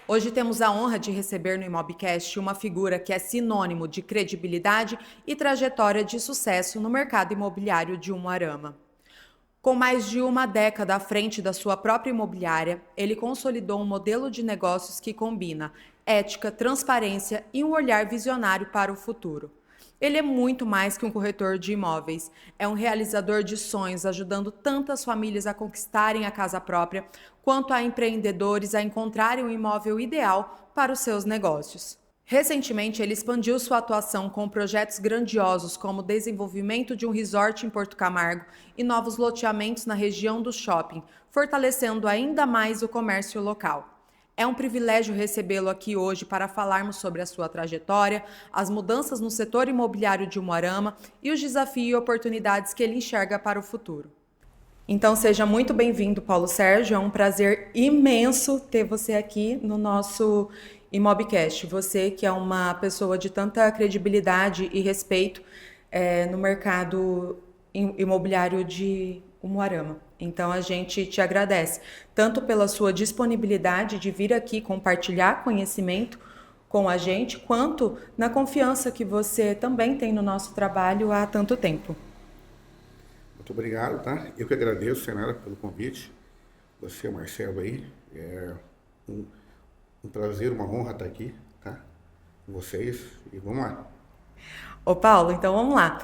Hoje temos a honra de receber no Imobcast uma figura que é sinônimo de credibilidade e trajetória de sucesso no mercado imobiliário de Umuarama. Com mais de uma década à frente da sua própria imobiliária, ele consolidou um modelo de negócios que combina ética, transparência e um olhar visionário para o futuro. Ele é muito mais que um corretor de imóveis, é um realizador de sonhos, ajudando tantas famílias a conquistarem a casa própria, quanto a empreendedores a encontrarem o imóvel ideal para os seus negócios. Recentemente, ele expandiu sua atuação com projetos grandiosos como o desenvolvimento de um resort em Porto Camargo e novos loteamentos na região do shopping, fortalecendo ainda mais o comércio local. É um privilégio recebê-lo aqui hoje para falarmos sobre a sua trajetória, as mudanças no setor imobiliário de Umuarama e os desafios e oportunidades que ele enxerga para o futuro. Então, seja muito bem-vindo, Paulo Sérgio. É um prazer imenso ter você aqui no nosso Imobcast. Você que é uma pessoa de tanta credibilidade e respeito no mercado imobiliário de Umuarama. Então, a gente te agradece, tanto pela sua disponibilidade de vir aqui compartilhar conhecimento com a gente, quanto na confiança que você também tem no nosso trabalho há tanto tempo. Muito obrigado, tá? Eu que agradeço, Senara, pelo convite. Você, Marcelo, aí. É um prazer, uma honra estar aqui, tá? Com vocês. E vamos lá. Ô, Paulo, então vamos lá.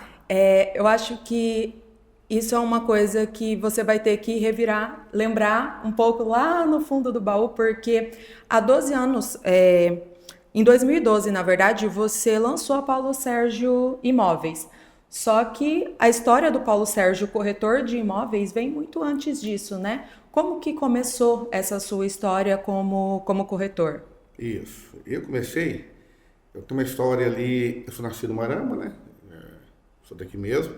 Eu acho que isso é uma coisa que você vai ter que revirar, lembrar um pouco lá no fundo do baú, porque há 12 anos, em 2012, na verdade, você lançou a Paulo Sérgio Imóveis. Só que a história do Paulo Sérgio, corretor de imóveis, vem muito antes disso, né? Como que começou essa sua história como corretor? Isso. Eu tenho uma história ali, eu sou nascido no Umuarama, né? Sou daqui mesmo.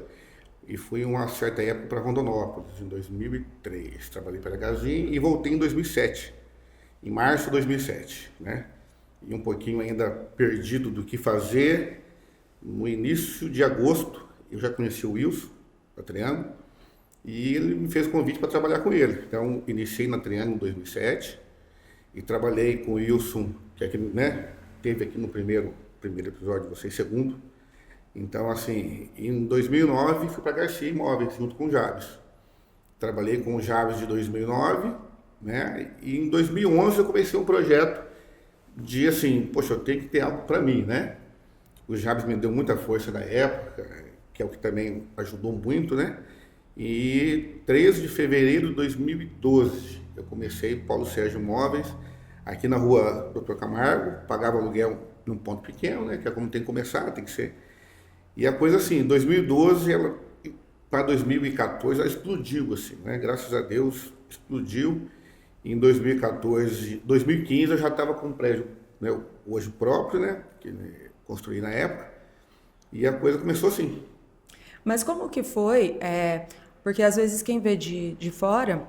E fui uma certa época para Rondonópolis, em 2003. Trabalhei para a Gazin e voltei em 2007, em março de 2007, né? E um pouquinho ainda perdido do que fazer. No início de agosto, eu já conheci o Wilson, da Triângulo, e ele me fez convite para trabalhar com ele. Então, iniciei na Triângulo em 2007 e trabalhei com o Wilson, que aqui, né, teve aqui no primeiro episódio, você em segundo. Então, assim, em 2009 fui para Garcia Imóveis, junto com o Jabes. Trabalhei com o Jabes de 2009, né? E em 2011 eu comecei um projeto de, assim, poxa, eu tenho que ter algo para mim, né? O Jabes me deu muita força na época, que é o que também ajudou muito, né? E 13 de fevereiro de 2012 eu comecei Paulo Sérgio Imóveis, aqui na rua Dr. Camargo, pagava aluguel num ponto pequeno, né? Que é como tem que começar, tem que ser. E a coisa assim, em 2012, para 2014, ela explodiu, assim, né? Graças a Deus, explodiu. Em 2015 eu já estava com um prédio, né? Hoje próprio, né? Que construí na época. E a coisa começou assim. Mas como que foi? Porque às vezes quem vê de fora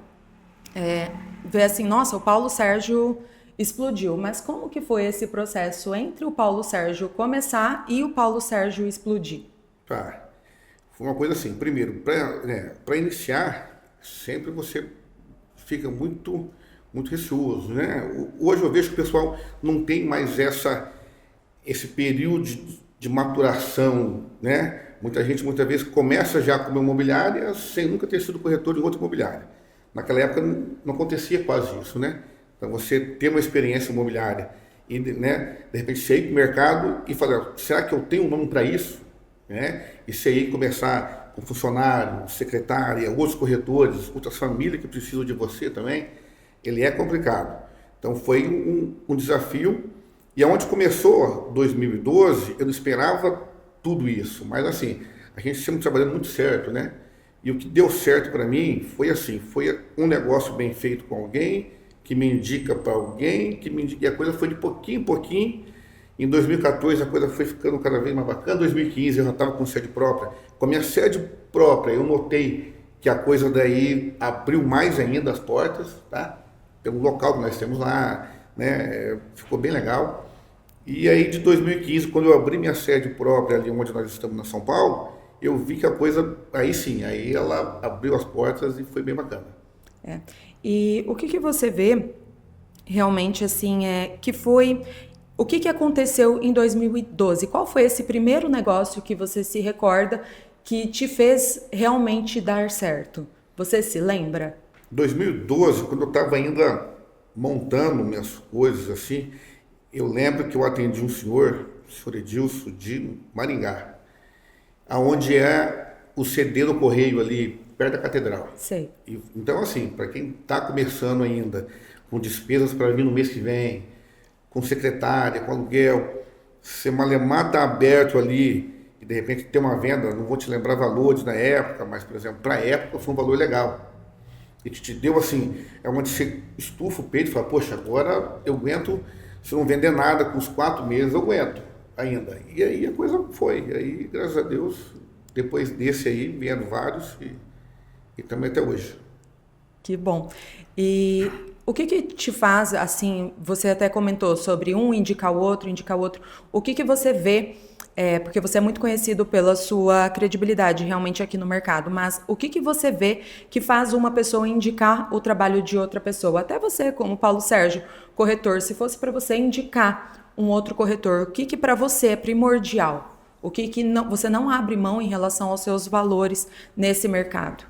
vê assim, nossa, o Paulo Sérgio explodiu. Mas como que foi esse processo entre o Paulo Sérgio começar e o Paulo Sérgio explodir? Tá. Foi uma coisa assim, primeiro, para iniciar, sempre você fica muito receoso, né? Hoje eu vejo que o pessoal não tem mais esse período de maturação, né? Muita gente, muitas vezes, começa já como imobiliária sem nunca ter sido corretor de outra imobiliária. Naquela época não acontecia quase isso, né? Então, você ter uma experiência imobiliária e, né, de repente, você ir para o mercado e falar, será que eu tenho um nome para isso? Né? E você ir começar com funcionário, secretária, outros corretores, outras famílias que precisam de você também, ele é complicado. Então, foi um desafio. E aonde começou 2012, eu não esperava tudo isso. Mas, assim, a gente sempre trabalhando muito certo, né? E o que deu certo para mim foi assim, foi um negócio bem feito com alguém, que me indica para alguém, e a coisa foi de pouquinho em pouquinho. Em 2014 a coisa foi ficando cada vez mais bacana. Em 2015 eu já estava com sede própria. Com a minha sede própria eu notei que a coisa daí abriu mais ainda as portas, tá? Tem um local que nós temos lá, né? Ficou bem legal. E aí de 2015, quando eu abri minha sede própria ali onde nós estamos na São Paulo, eu vi que a coisa, aí sim, aí ela abriu as portas e foi bem bacana. E o que você vê realmente assim que foi o que aconteceu em 2012? Qual foi esse primeiro negócio que você se recorda que te fez realmente dar certo? Você se lembra? 2012, quando eu estava ainda montando minhas coisas assim, eu lembro que eu atendi um senhor, o senhor Edilson, de Maringá, aonde é o CD do Correio ali, perto da Catedral. Sei. Então, assim, para quem está começando ainda, com despesas para vir no mês que vem, com secretária, com aluguel, se Malemar está aberto ali e de repente tem uma venda, não vou te lembrar valores na época, mas, por exemplo, para a época foi um valor legal. E te deu assim, é onde você estufa o peito e fala, poxa, agora eu aguento, se não vender nada com os 4 meses, eu aguento ainda. E aí a coisa foi. E aí, graças a Deus, depois desse aí, vieram vários e também até hoje. Que bom. E o que te faz, assim, você até comentou sobre um indicar o outro, o que você vê, porque você é muito conhecido pela sua credibilidade realmente aqui no mercado, mas o que você vê que faz uma pessoa indicar o trabalho de outra pessoa? Até você, como Paulo Sérgio, corretor, se fosse para você indicar um outro corretor, o que para você é primordial? O que não, você não abre mão em relação aos seus valores nesse mercado?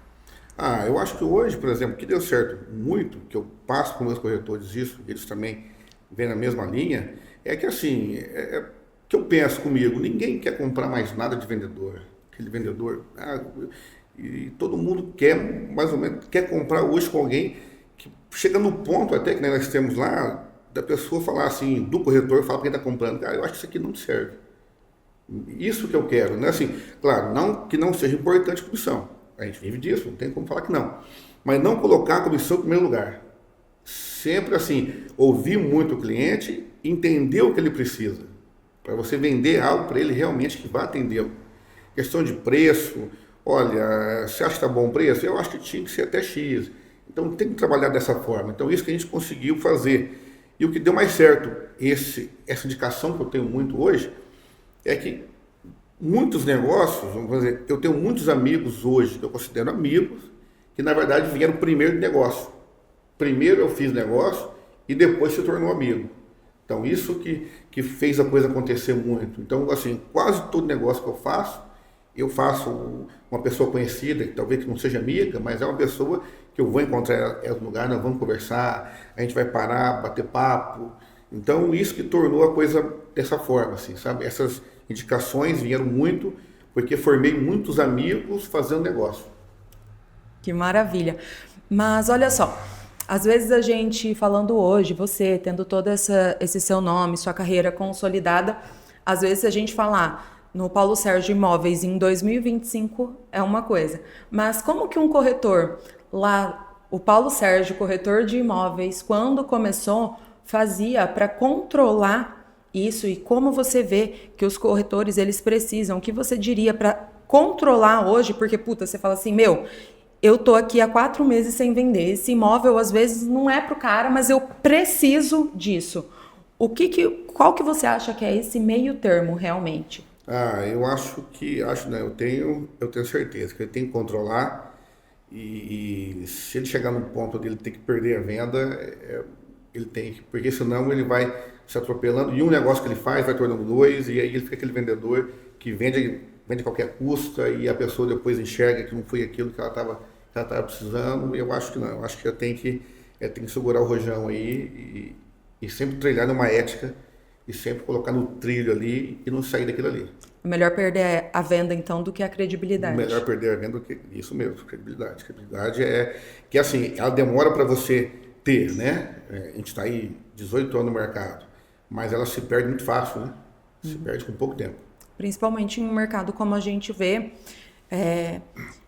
Eu acho que hoje, por exemplo, que deu certo muito, que eu passo com meus corretores isso, eles também vêm na mesma linha, é que assim, que eu penso comigo, ninguém quer comprar mais nada de vendedor. Aquele vendedor, e todo mundo quer, mais ou menos, quer comprar hoje com alguém que chega no ponto até que nós temos lá, da pessoa falar assim, do corretor, falar para quem está comprando, cara, eu acho que isso aqui não serve. Isso que eu quero, né? Assim, claro, não que não seja importante a comissão. A gente vive disso, não tem como falar que não. Mas não colocar a comissão em primeiro lugar. Sempre assim, ouvir muito o cliente, entender o que ele precisa. Para você vender algo para ele realmente que vai atendê-lo. Questão de preço, olha, você acha que está bom o preço? Eu acho que tinha que ser até X. Então tem que trabalhar dessa forma. Então isso que a gente conseguiu fazer. E o que deu mais certo, essa indicação que eu tenho muito hoje, é que muitos negócios, vamos dizer, eu tenho muitos amigos hoje, que eu considero amigos, que na verdade vieram primeiro de negócio. Primeiro eu fiz negócio e depois se tornou amigo. Então isso que fez a coisa acontecer muito. Então, assim, quase todo negócio que eu faço uma pessoa conhecida, que talvez que não seja amiga, mas é uma pessoa que eu vou encontrar ela no lugar, nós vamos conversar, a gente vai parar, bater papo. Então isso que tornou a coisa dessa forma, assim, sabe? Essas indicações vieram muito porque formei muitos amigos fazendo negócio. Que maravilha. Mas olha só, às vezes a gente falando hoje, você tendo todo esse seu nome, sua carreira consolidada, às vezes a gente falar no Paulo Sérgio Imóveis em 2025 é uma coisa. Mas como que um corretor lá, o Paulo Sérgio, corretor de imóveis, quando começou, fazia para controlar isso e como você vê que os corretores eles precisam, o que você diria para controlar hoje, porque você fala assim, eu tô aqui há 4 meses sem vender, esse imóvel às vezes não é pro cara, mas eu preciso disso. Qual que você acha que é esse meio termo realmente? Eu acho, né, eu tenho certeza que ele tem que controlar e se ele chegar no ponto dele ter que perder a venda, ele tem que, porque senão ele vai se atropelando e um negócio que ele faz vai tornando 2 e aí ele fica aquele vendedor que vende a qualquer custo e a pessoa depois enxerga que não foi aquilo que ela estava precisando. Eu acho que não, eu acho que tem que segurar o rojão aí e sempre trilhar numa ética e sempre colocar no trilho ali e não sair daquilo ali. É melhor perder a venda então do que a credibilidade. Melhor perder a venda do que isso mesmo, credibilidade. Credibilidade é que assim, ela demora para você ter, né? A gente está aí 18 anos no mercado, mas ela se perde muito fácil, né? Se perde com pouco tempo. Principalmente em um mercado como a gente vê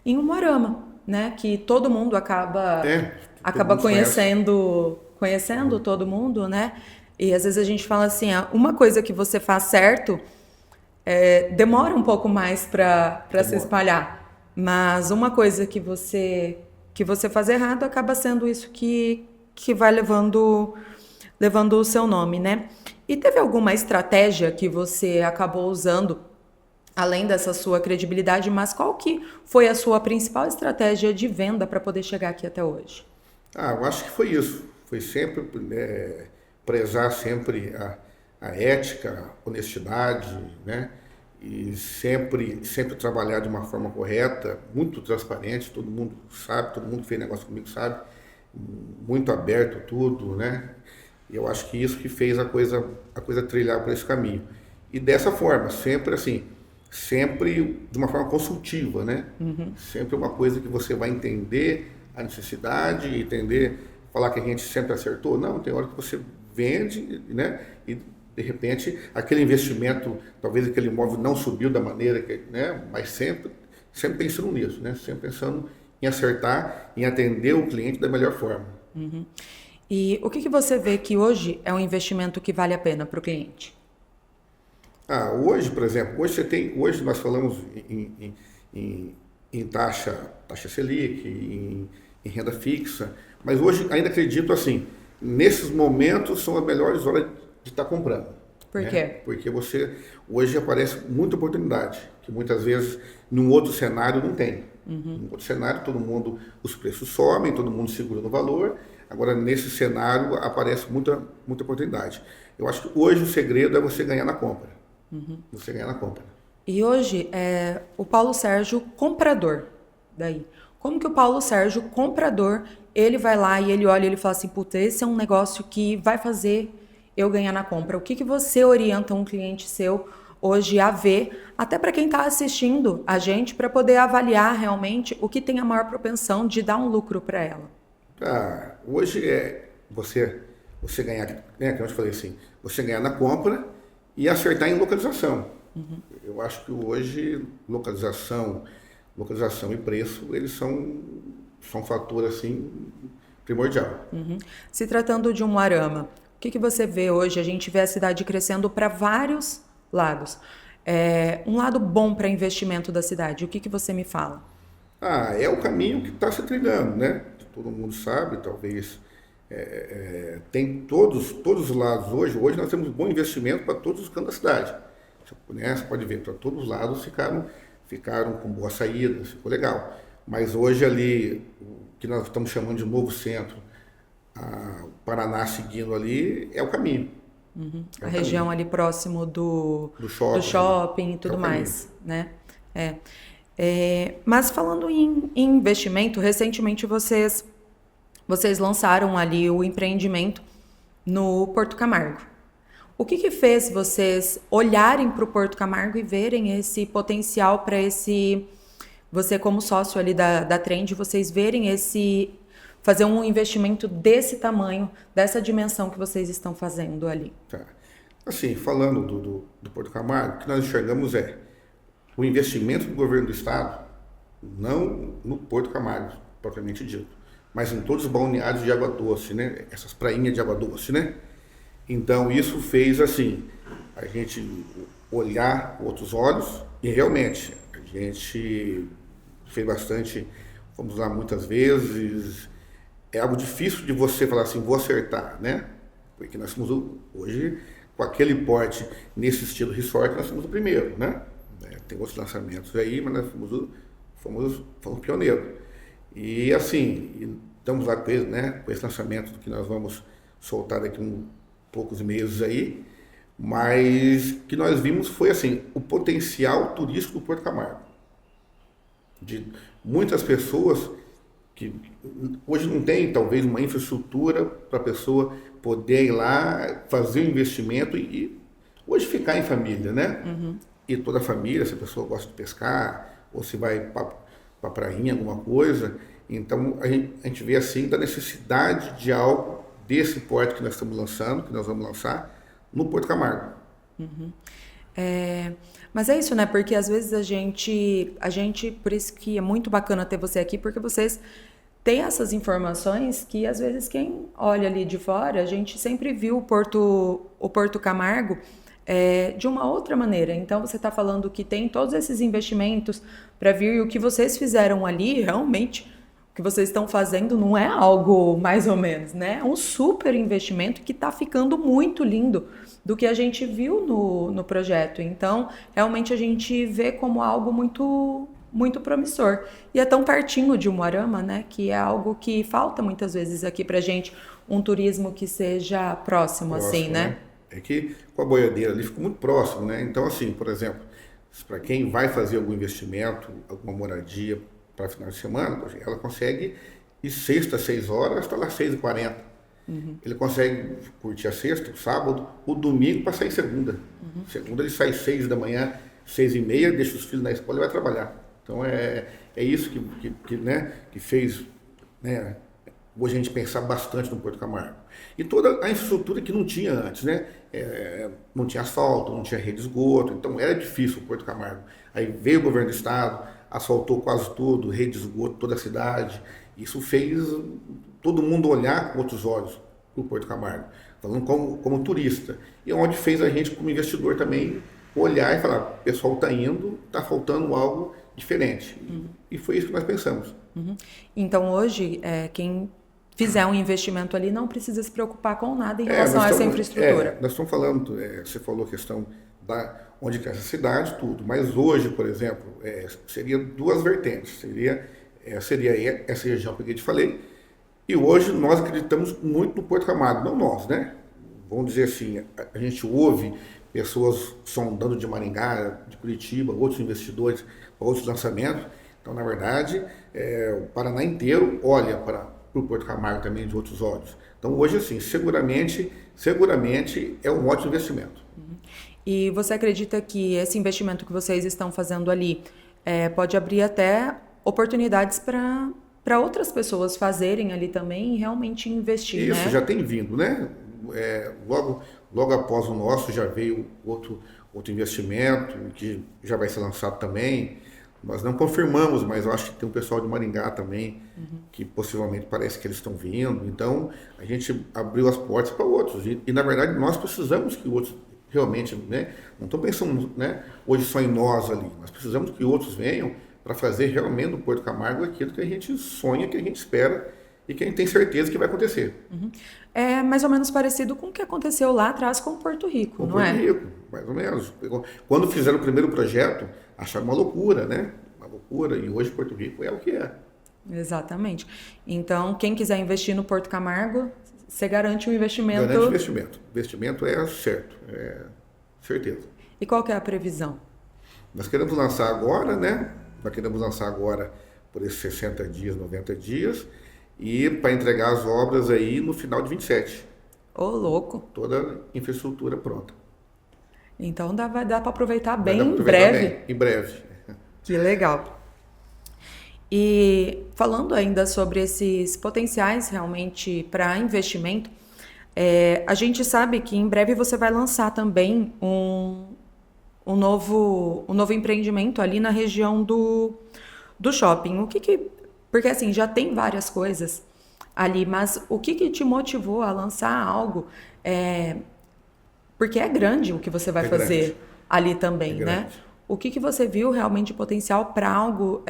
em Umuarama, né? Que todo mundo acaba conhecendo todo mundo, né? E às vezes a gente fala assim, uma coisa que você faz certo demora um pouco mais para se espalhar. Mas uma coisa que você faz errado acaba sendo isso que vai levando o seu nome, né? E teve alguma estratégia que você acabou usando, além dessa sua credibilidade, mas qual que foi a sua principal estratégia de venda para poder chegar aqui até hoje? Eu acho que foi isso. Foi sempre prezar sempre a ética, a honestidade, né? E sempre trabalhar de uma forma correta, muito transparente, todo mundo sabe, todo mundo que fez negócio comigo sabe, muito aberto tudo, né? E eu acho que isso que fez a coisa trilhar por esse caminho. E dessa forma, sempre assim, sempre de uma forma consultiva, né? Sempre uma coisa que você vai entender a necessidade, entender, falar que a gente sempre acertou. Não, tem hora que você vende, né? E de repente aquele investimento, talvez aquele imóvel não subiu da maneira que, né? Mas sempre pensando nisso, né? Sempre pensando em acertar, em atender o cliente da melhor forma. E o que você vê que hoje é um investimento que vale a pena para o cliente? Hoje, por exemplo, hoje nós falamos em taxa Selic, em renda fixa, mas hoje ainda acredito assim, nesses momentos são as melhores horas de estar comprando. Por Né? quê? Porque hoje aparece muita oportunidade, que muitas vezes num outro cenário não tem. Num outro cenário, os preços sobem, todo mundo segura no valor. Agora, nesse cenário, aparece muita oportunidade. Eu acho que hoje o segredo é você ganhar na compra. Você ganhar na compra. E hoje é o Paulo Sérgio comprador. Daí, como que o Paulo Sérgio comprador, ele vai lá e ele olha e ele fala assim, puta, esse é um negócio que vai fazer eu ganhar na compra. O que você orienta um cliente seu hoje a ver, até para quem está assistindo a gente, para poder avaliar realmente o que tem a maior propensão de dar um lucro para ela? Hoje é você ganhar, né, que eu te falei assim, você ganhar na compra e acertar em localização. Eu acho que hoje localização e preço, eles são um fator assim primordial. Se tratando de um Arama, o que você vê hoje? A gente vê a cidade crescendo para vários lados. Um lado bom para investimento da cidade, o que você me fala? É o caminho que está se trilhando, né? Todo mundo sabe, talvez tem todos os lados hoje. Hoje nós temos um bom investimento para todos os cantos da cidade. Você pode ver, para todos os lados ficaram com boa saída, ficou legal. Mas hoje ali, o que nós estamos chamando de novo centro, o Paraná seguindo ali, é o caminho. A região ali próximo do shopping e tudo mais, né? Mas falando em investimento, recentemente vocês lançaram ali o empreendimento no Porto Camargo. O que fez vocês olharem para o Porto Camargo e verem esse potencial para você como sócio ali da Trend, vocês verem fazer um investimento desse tamanho, dessa dimensão que vocês estão fazendo ali? Assim, falando do Porto Camargo, o que nós enxergamos o investimento do governo do estado, não no Porto Camargo, propriamente dito, mas em todos os balneários de água doce, né? Essas prainhas de água doce, né? Então isso fez assim, a gente olhar com outros olhos e realmente a gente fez bastante, fomos lá muitas vezes. É algo difícil de você falar assim, vou acertar, né? Porque nós somos hoje, com aquele porte nesse estilo resort, nós somos o primeiro, né? Tem outros lançamentos aí, mas nós fomos pioneiros. E assim, estamos lá com ele, né? Com esse lançamento que nós vamos soltar daqui poucos meses aí, mas o que nós vimos foi assim, o potencial turístico do Porto Camargo. De muitas pessoas que hoje não tem talvez uma infraestrutura para a pessoa poder ir lá, fazer um investimento e hoje ficar em família, né? E toda a família, se a pessoa gosta de pescar, ou se vai para a prainha, alguma coisa. Então a gente vê assim da necessidade de algo desse porte que nós estamos lançando, que nós vamos lançar, no Porto Camargo. Mas é isso, né? Porque às vezes a gente, por isso que é muito bacana ter você aqui, porque vocês têm essas informações que às vezes quem olha ali de fora, a gente sempre viu o Porto Camargo de uma outra maneira. Então, você está falando que tem todos esses investimentos para vir, e o que vocês fizeram ali, realmente, o que vocês estão fazendo não é algo mais ou menos, né? É um super investimento que está ficando muito lindo do que a gente viu no projeto. Então, realmente a gente vê como algo muito promissor. E é tão pertinho de Umuarama, né? Que é algo que falta muitas vezes aqui pra gente, um turismo que seja próximo assim, né? É que com a boiadeira ali ficou muito próximo, né? Então, assim, por exemplo, para quem vai fazer algum investimento, alguma moradia para final de semana, ela consegue ir sexta, 6 horas, está lá 6h40. Ele consegue curtir a sexta, o sábado, o domingo para sair segunda. Segunda ele sai 6 da manhã, 6h30, deixa os filhos na escola e vai trabalhar. Então é isso né, que fez, né, hoje a gente pensar bastante no Porto Camargo. E toda a infraestrutura que não tinha antes, né? Não tinha asfalto, não tinha rede de esgoto, então era difícil o Porto Camargo. Aí veio o governo do estado, asfaltou quase tudo, rede de esgoto, toda a cidade. Isso fez todo mundo olhar com outros olhos para o Porto Camargo, falando como turista. E onde fez a gente, como investidor, também olhar e falar, o pessoal está indo, está faltando algo diferente. E foi isso que nós pensamos. Então hoje, quem fizer um investimento ali não precisa se preocupar com nada em relação a essa infraestrutura. Nós estamos falando, você falou a questão onde cresce a cidade, tudo, mas hoje, por exemplo, seria 2 vertentes. Seria essa região que eu te falei, e hoje nós acreditamos muito no Porto Camargo, não nós, né? Vamos dizer assim, a gente ouve pessoas sondando de Maringá, de Curitiba, outros investidores, outros lançamentos. Então, na verdade, o Paraná inteiro olha para o Porto Camargo também de outros olhos. Então, hoje, assim, seguramente é um ótimo investimento. E você acredita que esse investimento que vocês estão fazendo ali pode abrir até oportunidades para outras pessoas fazerem ali também e realmente investir, Isso, né? já tem vindo, né? Logo após o nosso já veio outro investimento que já vai ser lançado também. Nós não confirmamos, mas eu acho que tem um pessoal de Maringá também, que possivelmente parece que eles estão vindo. Então, a gente abriu as portas para outros. E na verdade, nós precisamos que outros realmente, né? Não estou pensando, né, hoje só em nós ali. Nós precisamos que outros venham para fazer realmente do Porto Camargo aquilo que a gente sonha, que a gente espera e que a gente tem certeza que vai acontecer. É mais ou menos parecido com o que aconteceu lá atrás com Porto Rico, não é? Porto Rico, mais ou menos. Quando fizeram o primeiro projeto, acharam uma loucura, né? Uma loucura. E hoje Porto Rico é o que é. Exatamente. Então, quem quiser investir no Porto Camargo, você garante um investimento... Garante investimento. Investimento é certo, é certeza. E qual que é a previsão? Nós queremos lançar agora, né? Nós queremos lançar agora por esses 60 dias, 90 dias, e para entregar as obras aí no final de 27. Ô, louco! Toda a infraestrutura pronta. Então vai dar para aproveitar bem Em breve. Em breve. Que legal. E falando ainda sobre esses potenciais realmente para investimento, a gente sabe que em breve você vai lançar também um novo empreendimento ali na região do shopping. Porque assim, já tem várias coisas ali, mas o que te motivou a lançar algo? Porque é grande o que você vai fazer ali também, né? O que você viu realmente de potencial para algo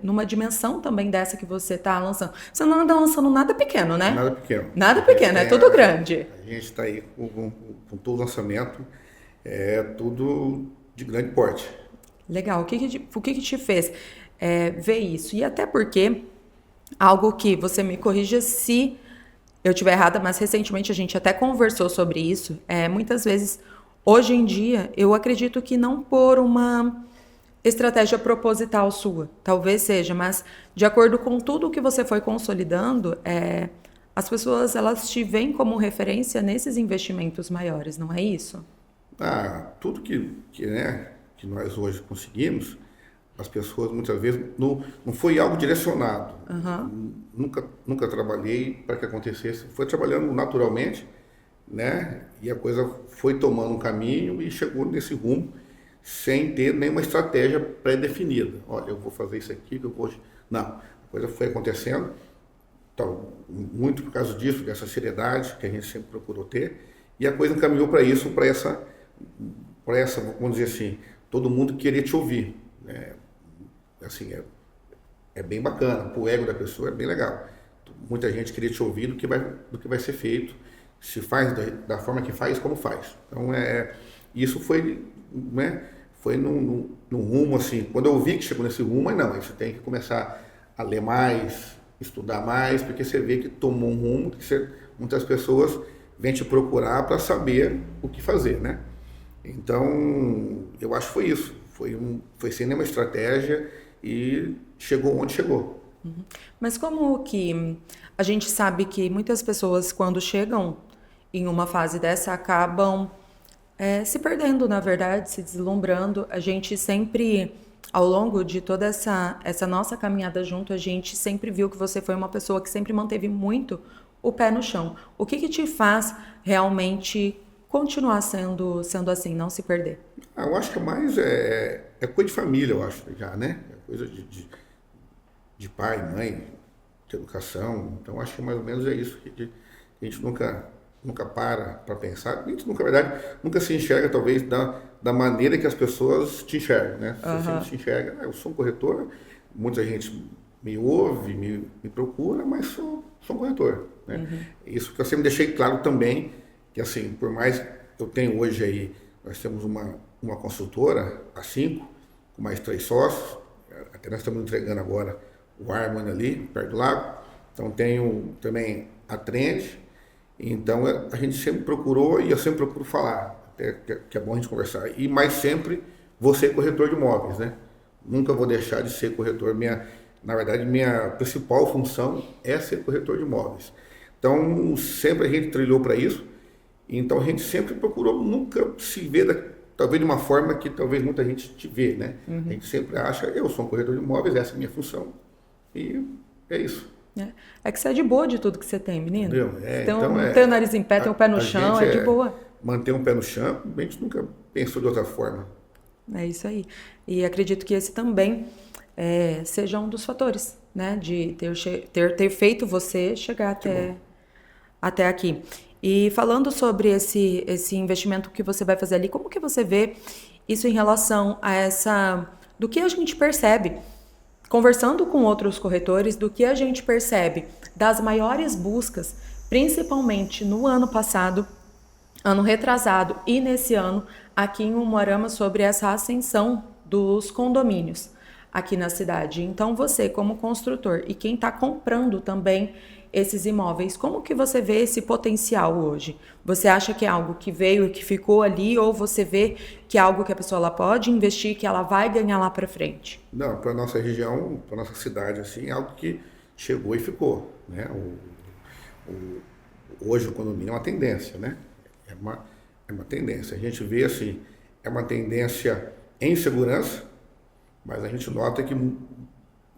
numa dimensão também dessa que você está lançando? Você não anda lançando nada pequeno, né? Nada pequeno. Nada pequeno, é tudo grande. A gente está aí com todo o lançamento, tudo de grande porte. Legal. O que te fez ver isso? E até porque, algo que você me corrija se eu estiver errada, mas recentemente a gente até conversou sobre isso, muitas vezes, hoje em dia, eu acredito que não por uma estratégia proposital sua, talvez seja, mas de acordo com tudo que você foi consolidando, as pessoas elas te veem como referência nesses investimentos maiores, não é isso? Tudo que nós hoje conseguimos, as pessoas muitas vezes não foi algo direcionado. Nunca trabalhei para que acontecesse. Foi trabalhando naturalmente, né? E a coisa foi tomando um caminho e chegou nesse rumo sem ter nenhuma estratégia pré-definida. Olha, eu vou fazer isso aqui, Não, a coisa foi acontecendo, então, muito por causa disso, dessa seriedade que a gente sempre procurou ter, e a coisa encaminhou para isso, para essa para essa, vamos dizer assim, todo mundo querer te ouvir. Né? Assim, é bem bacana, para o ego da pessoa é bem legal. Muita gente queria te ouvir do que vai ser feito, se faz da forma que faz, como faz. Então, isso foi, né, foi num rumo assim, quando eu vi que chegou nesse rumo, aí não, aí você tem que começar a ler mais, estudar mais, porque você vê que tomou um rumo que muitas pessoas vêm te procurar para saber o que fazer, né? Então, eu acho que foi isso. Foi sem nenhuma estratégia e chegou onde chegou. Uhum. Mas como que a gente sabe que muitas pessoas, quando chegam em uma fase dessa, acabam se perdendo, na verdade, se deslumbrando. A gente sempre, ao longo de toda essa nossa caminhada junto, a gente sempre viu que você foi uma pessoa que sempre manteve muito o pé no chão. O que te faz realmente continuar sendo assim, não se perder? Eu acho que mais é coisa de família, eu acho, já, né? É coisa de pai, mãe, de educação. Então, acho que mais ou menos é isso que a gente nunca para pensar. A gente nunca, na verdade, nunca se enxerga, talvez, da maneira que as pessoas te enxergam, né? Você sempre se enxerga, eu sou um corretor, muita gente me ouve, me procura, mas sou um corretor, né? Isso que eu sempre deixei claro também, que assim, por mais que eu tenho hoje aí, nós temos uma consultora, a 5, com mais 3 sócios, até nós estamos entregando agora o Harmony ali, perto do lago, então tenho também a Trend, então a gente sempre procurou, e eu sempre procuro falar, até que é bom a gente conversar, mas sempre vou ser corretor de imóveis, né? Nunca vou deixar de ser corretor, na verdade minha principal função é ser corretor de imóveis. Então sempre a gente trilhou para isso, então a gente sempre procurou nunca se ver talvez de uma forma que talvez muita gente te vê, né? A gente sempre acha, eu sou um corretor de imóveis, essa é a minha função, e é isso. É que você é de boa de tudo que você tem, menino. Entendeu? Então, tem o nariz em pé, tem o pé no chão, é de boa. Manter um pé no chão, a gente nunca pensou de outra forma. É isso aí. E acredito que esse também seja um dos fatores, né? De ter feito você chegar até aqui. E falando sobre esse investimento que você vai fazer ali, como que você vê isso em relação a do que a gente percebe, conversando com outros corretores, do que a gente percebe das maiores buscas, principalmente no ano passado, ano retrasado e nesse ano, aqui em Umuarama, sobre essa ascensão dos condomínios aqui na cidade. Então, você como construtor e quem está comprando também esses imóveis, como que você vê esse potencial hoje? Você acha que é algo que veio e que ficou ali, ou você vê que é algo que a pessoa ela pode investir, que ela vai ganhar lá para frente? Não, para nossa região, para nossa cidade, assim, é algo que chegou e ficou, né? Hoje o condomínio é uma tendência, né? É uma tendência. A gente vê, assim, é uma tendência em segurança, mas a gente nota que,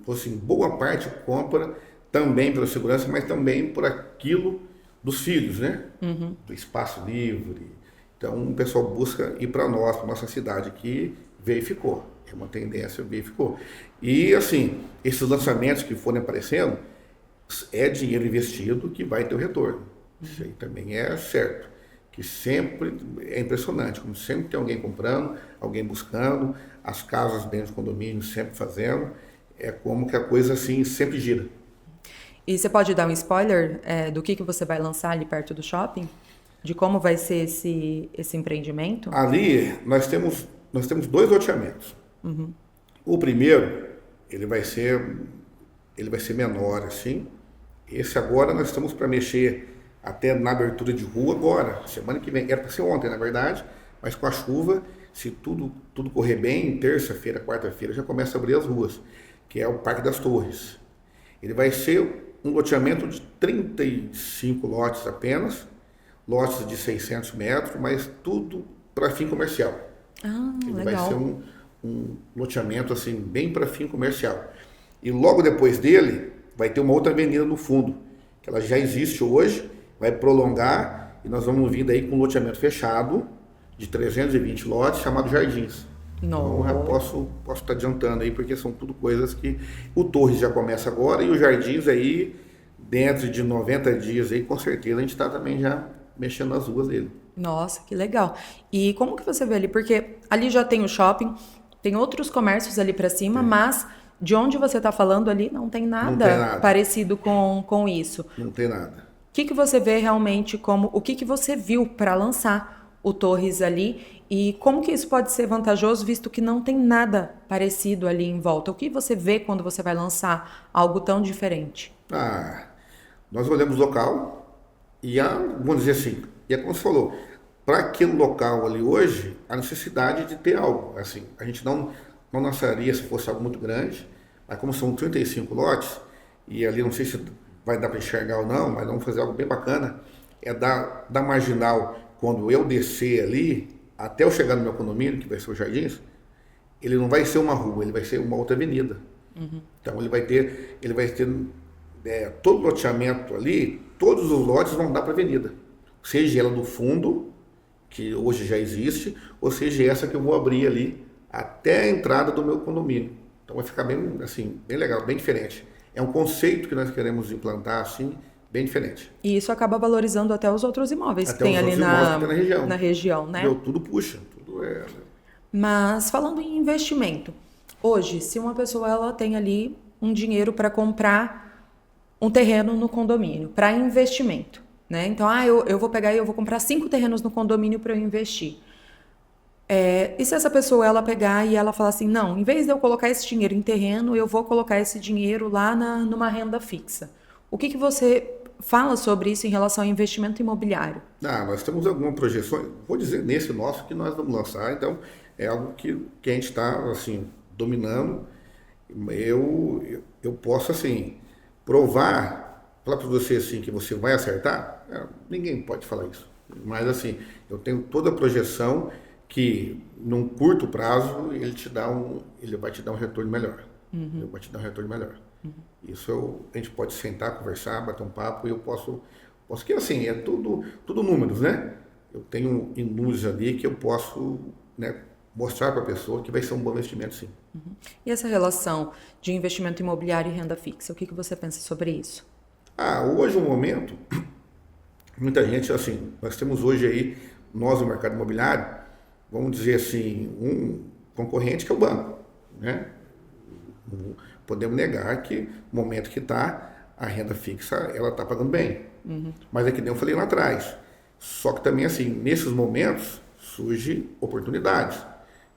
assim, boa parte compra também pela segurança, mas também por aquilo dos filhos, né? Do espaço livre. Então, o pessoal busca ir para nós, para nossa cidade, que veio e ficou. É uma tendência, veio e ficou. E, assim, esses lançamentos que forem aparecendo, é dinheiro investido que vai ter o retorno. Isso aí também é certo. Que sempre é impressionante, como sempre tem alguém comprando, alguém buscando, as casas dentro do condomínio sempre fazendo. É como que a coisa, assim, sempre gira. E você pode dar um spoiler do que você vai lançar ali perto do shopping? De como vai ser esse empreendimento? Ali nós temos 2 loteamentos. O primeiro, ele vai ser menor, assim. Esse agora nós estamos para mexer até na abertura de rua agora, semana que vem. Era para ser ontem, na verdade, mas com a chuva, se tudo correr bem, terça-feira, quarta-feira, já começa a abrir as ruas, que é o Parque das Torres. Ele vai ser um loteamento de 35 lotes apenas, lotes de 600 metros, mas tudo para fim comercial. Ele legal. vai ser um loteamento assim, bem para fim comercial. E logo depois dele, vai ter uma outra avenida no fundo, que ela já existe hoje, vai prolongar, e nós vamos vir daí com um loteamento fechado, de 320 lotes, chamado Jardins. Não. Então, eu posso estar adiantando aí, porque são tudo coisas que o Torres já começa agora, e o Jardins aí, dentro de 90 dias aí, com certeza a gente está também já mexendo nas ruas dele. Nossa, que legal. E como que você vê ali? Porque ali já tem o shopping, tem outros comércios ali para cima, mas de onde você está falando ali não tem Não tem nada nada, parecido com isso. não tem nada. O que que você vê realmente como, o que que você viu para lançar o Torres ali e como que isso pode ser vantajoso visto que não tem nada parecido ali em volta? O que você vê quando você vai lançar algo tão diferente? Ah, nós olhamos o local e vamos dizer assim, e é como você falou, para aquele local ali hoje, a necessidade de ter algo. Assim, a gente não lançaria se fosse algo muito grande, mas como são 35 lotes, e ali não sei se vai dar para enxergar ou não, mas vamos fazer algo bem bacana, é da marginal, quando eu descer ali, até eu chegar no meu condomínio, que vai ser o Jardins, ele não vai ser uma rua, ele vai ser uma outra avenida. Então ele vai ter todo o loteamento ali, todos os lotes vão dar para a avenida. Seja ela do fundo, que hoje já existe, ou seja essa que eu vou abrir ali até a entrada do meu condomínio. Então vai ficar bem, assim, bem legal, bem diferente. É um conceito que nós queremos implantar assim, bem diferente. E isso acaba valorizando até os outros imóveis que Até tem os ali outros imóveis que tem na região. na região, né? Tudo puxa, tudo é. Mas falando em investimento, hoje, se uma pessoa ela tem ali um dinheiro para comprar um terreno no condomínio, para investimento, né? Então, eu vou pegar e eu vou comprar 5 terrenos no condomínio para eu investir. E se essa pessoa ela pegar e ela falar assim, não, em vez de eu colocar esse dinheiro em terreno, eu vou colocar esse dinheiro lá numa renda fixa. O que que você fala sobre isso em relação ao investimento imobiliário? Nós temos alguma projeção, vou dizer nesse nosso que nós vamos lançar, então é algo que a gente está assim, dominando. Eu posso assim, provar, falar para você assim, que você vai acertar, ninguém pode falar isso. Mas assim, eu tenho toda a projeção que num curto prazo ele vai te dar um retorno melhor. Ele vai te dar um retorno melhor. Isso a gente pode sentar, conversar, bater um papo e eu posso que assim, é tudo números, né? Eu tenho números ali que eu posso, né, mostrar para a pessoa que vai ser um bom investimento, sim. E essa relação de investimento imobiliário e renda fixa, o que que você pensa sobre isso? Hoje, no momento, muita gente, assim, nós temos hoje aí, nós no mercado imobiliário, vamos dizer assim, um concorrente que é o banco, né? Não podemos negar que no momento que está, a renda fixa, ela está pagando bem. Mas é que nem eu falei lá atrás. Só que também, assim, nesses momentos, surgem oportunidades.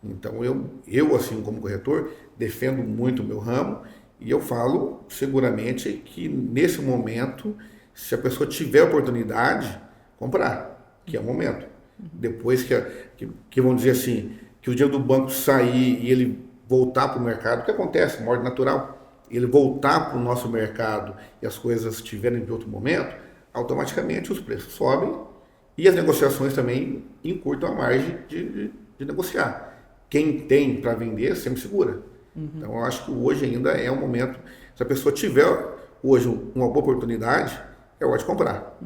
Então, eu assim, como corretor, defendo muito o meu ramo e eu falo seguramente que nesse momento, se a pessoa tiver oportunidade, comprar, que é o momento. Depois que vamos dizer assim, que o dinheiro do banco sair e ele voltar para o mercado, o que acontece? Uma ordem natural. Ele voltar para o nosso mercado e as coisas estiverem de outro momento, automaticamente os preços sobem e as negociações também encurtam a margem de negociar. Quem tem para vender sempre segura. Então eu acho que hoje ainda é um momento, se a pessoa tiver hoje uma boa oportunidade, é hora de comprar.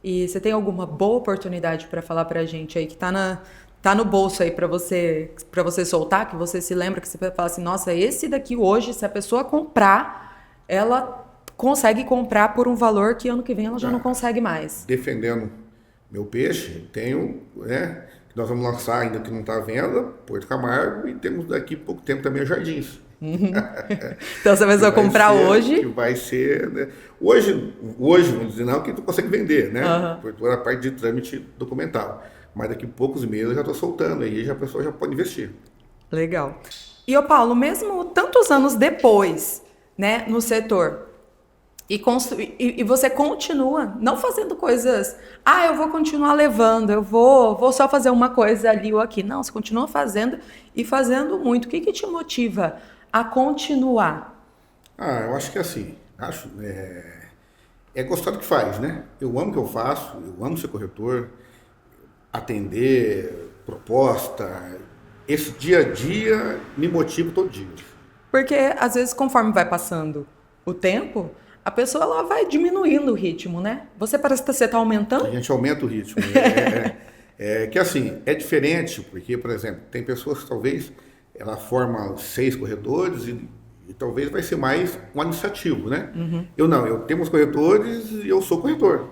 E você tem alguma boa oportunidade para falar para a gente aí que tá no bolso aí para você soltar, que você se lembra, que você fala assim, nossa, esse daqui hoje, se a pessoa comprar, ela consegue comprar por um valor que ano que vem ela já não consegue mais. Defendendo meu peixe, tenho, né, que nós vamos lançar ainda que não está à venda, Porto Camargo, e temos daqui a pouco tempo também os Jardins. Então se a pessoa comprar hoje... Que vai ser, né, hoje, vamos dizer, não, que tu consegue vender, né, por toda a parte de trâmite documental. Mas daqui a poucos meses eu já estou soltando aí, a pessoa já pode investir. Legal. E, ô Paulo, mesmo tantos anos depois, né, no setor, e você continua não fazendo coisas, eu vou continuar levando, eu vou só fazer uma coisa ali ou aqui. Não, você continua fazendo e fazendo muito. O que que te motiva a continuar? Eu acho que assim, é gostar do que faz, né? Eu amo o que eu faço, eu amo ser corretor, atender, proposta, esse dia a dia me motiva todo dia. Porque, às vezes, conforme vai passando o tempo, a pessoa ela vai diminuindo o ritmo, né? Você parece que você está aumentando? A gente aumenta o ritmo. Que assim, é diferente, porque, por exemplo, tem pessoas que talvez ela forma 6 corretores e talvez vai ser mais um administrativo, né? Eu tenho os corretores e eu sou corretor.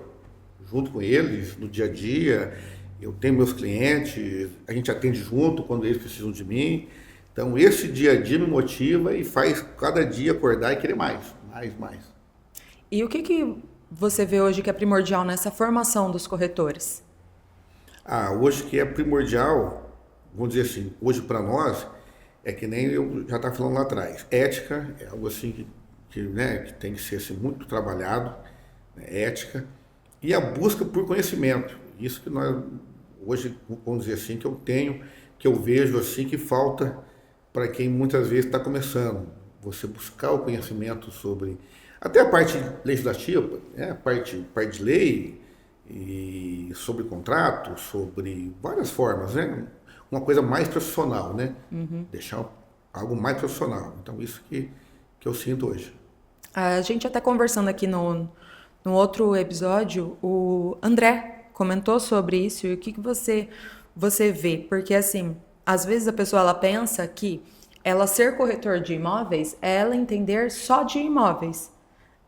Junto com eles, no dia a dia. eu tenho meus clientes, a gente atende junto quando eles precisam de mim. Então, esse dia a dia me motiva e faz cada dia acordar e querer mais, mais, mais. E o que você vê hoje que é primordial nessa formação dos corretores? Hoje que é primordial, vamos dizer assim, hoje para nós, é que nem eu já estava falando lá atrás. Ética é algo assim né, que tem que ser assim, muito trabalhado, né, ética, e a busca por conhecimento. Isso que nós, hoje, vamos dizer assim, que eu vejo assim que falta para quem muitas vezes está começando. Você buscar o conhecimento sobre, até a parte legislativa, né, a parte de lei, e sobre contrato, sobre várias formas, né? Uma coisa mais profissional, né? Deixar algo mais profissional. Então, isso que eu sinto hoje. A gente até conversando aqui no outro episódio, o André comentou sobre isso e o que você vê. Porque, assim, às vezes a pessoa ela pensa que ela ser corretor de imóveis é ela entender só de imóveis,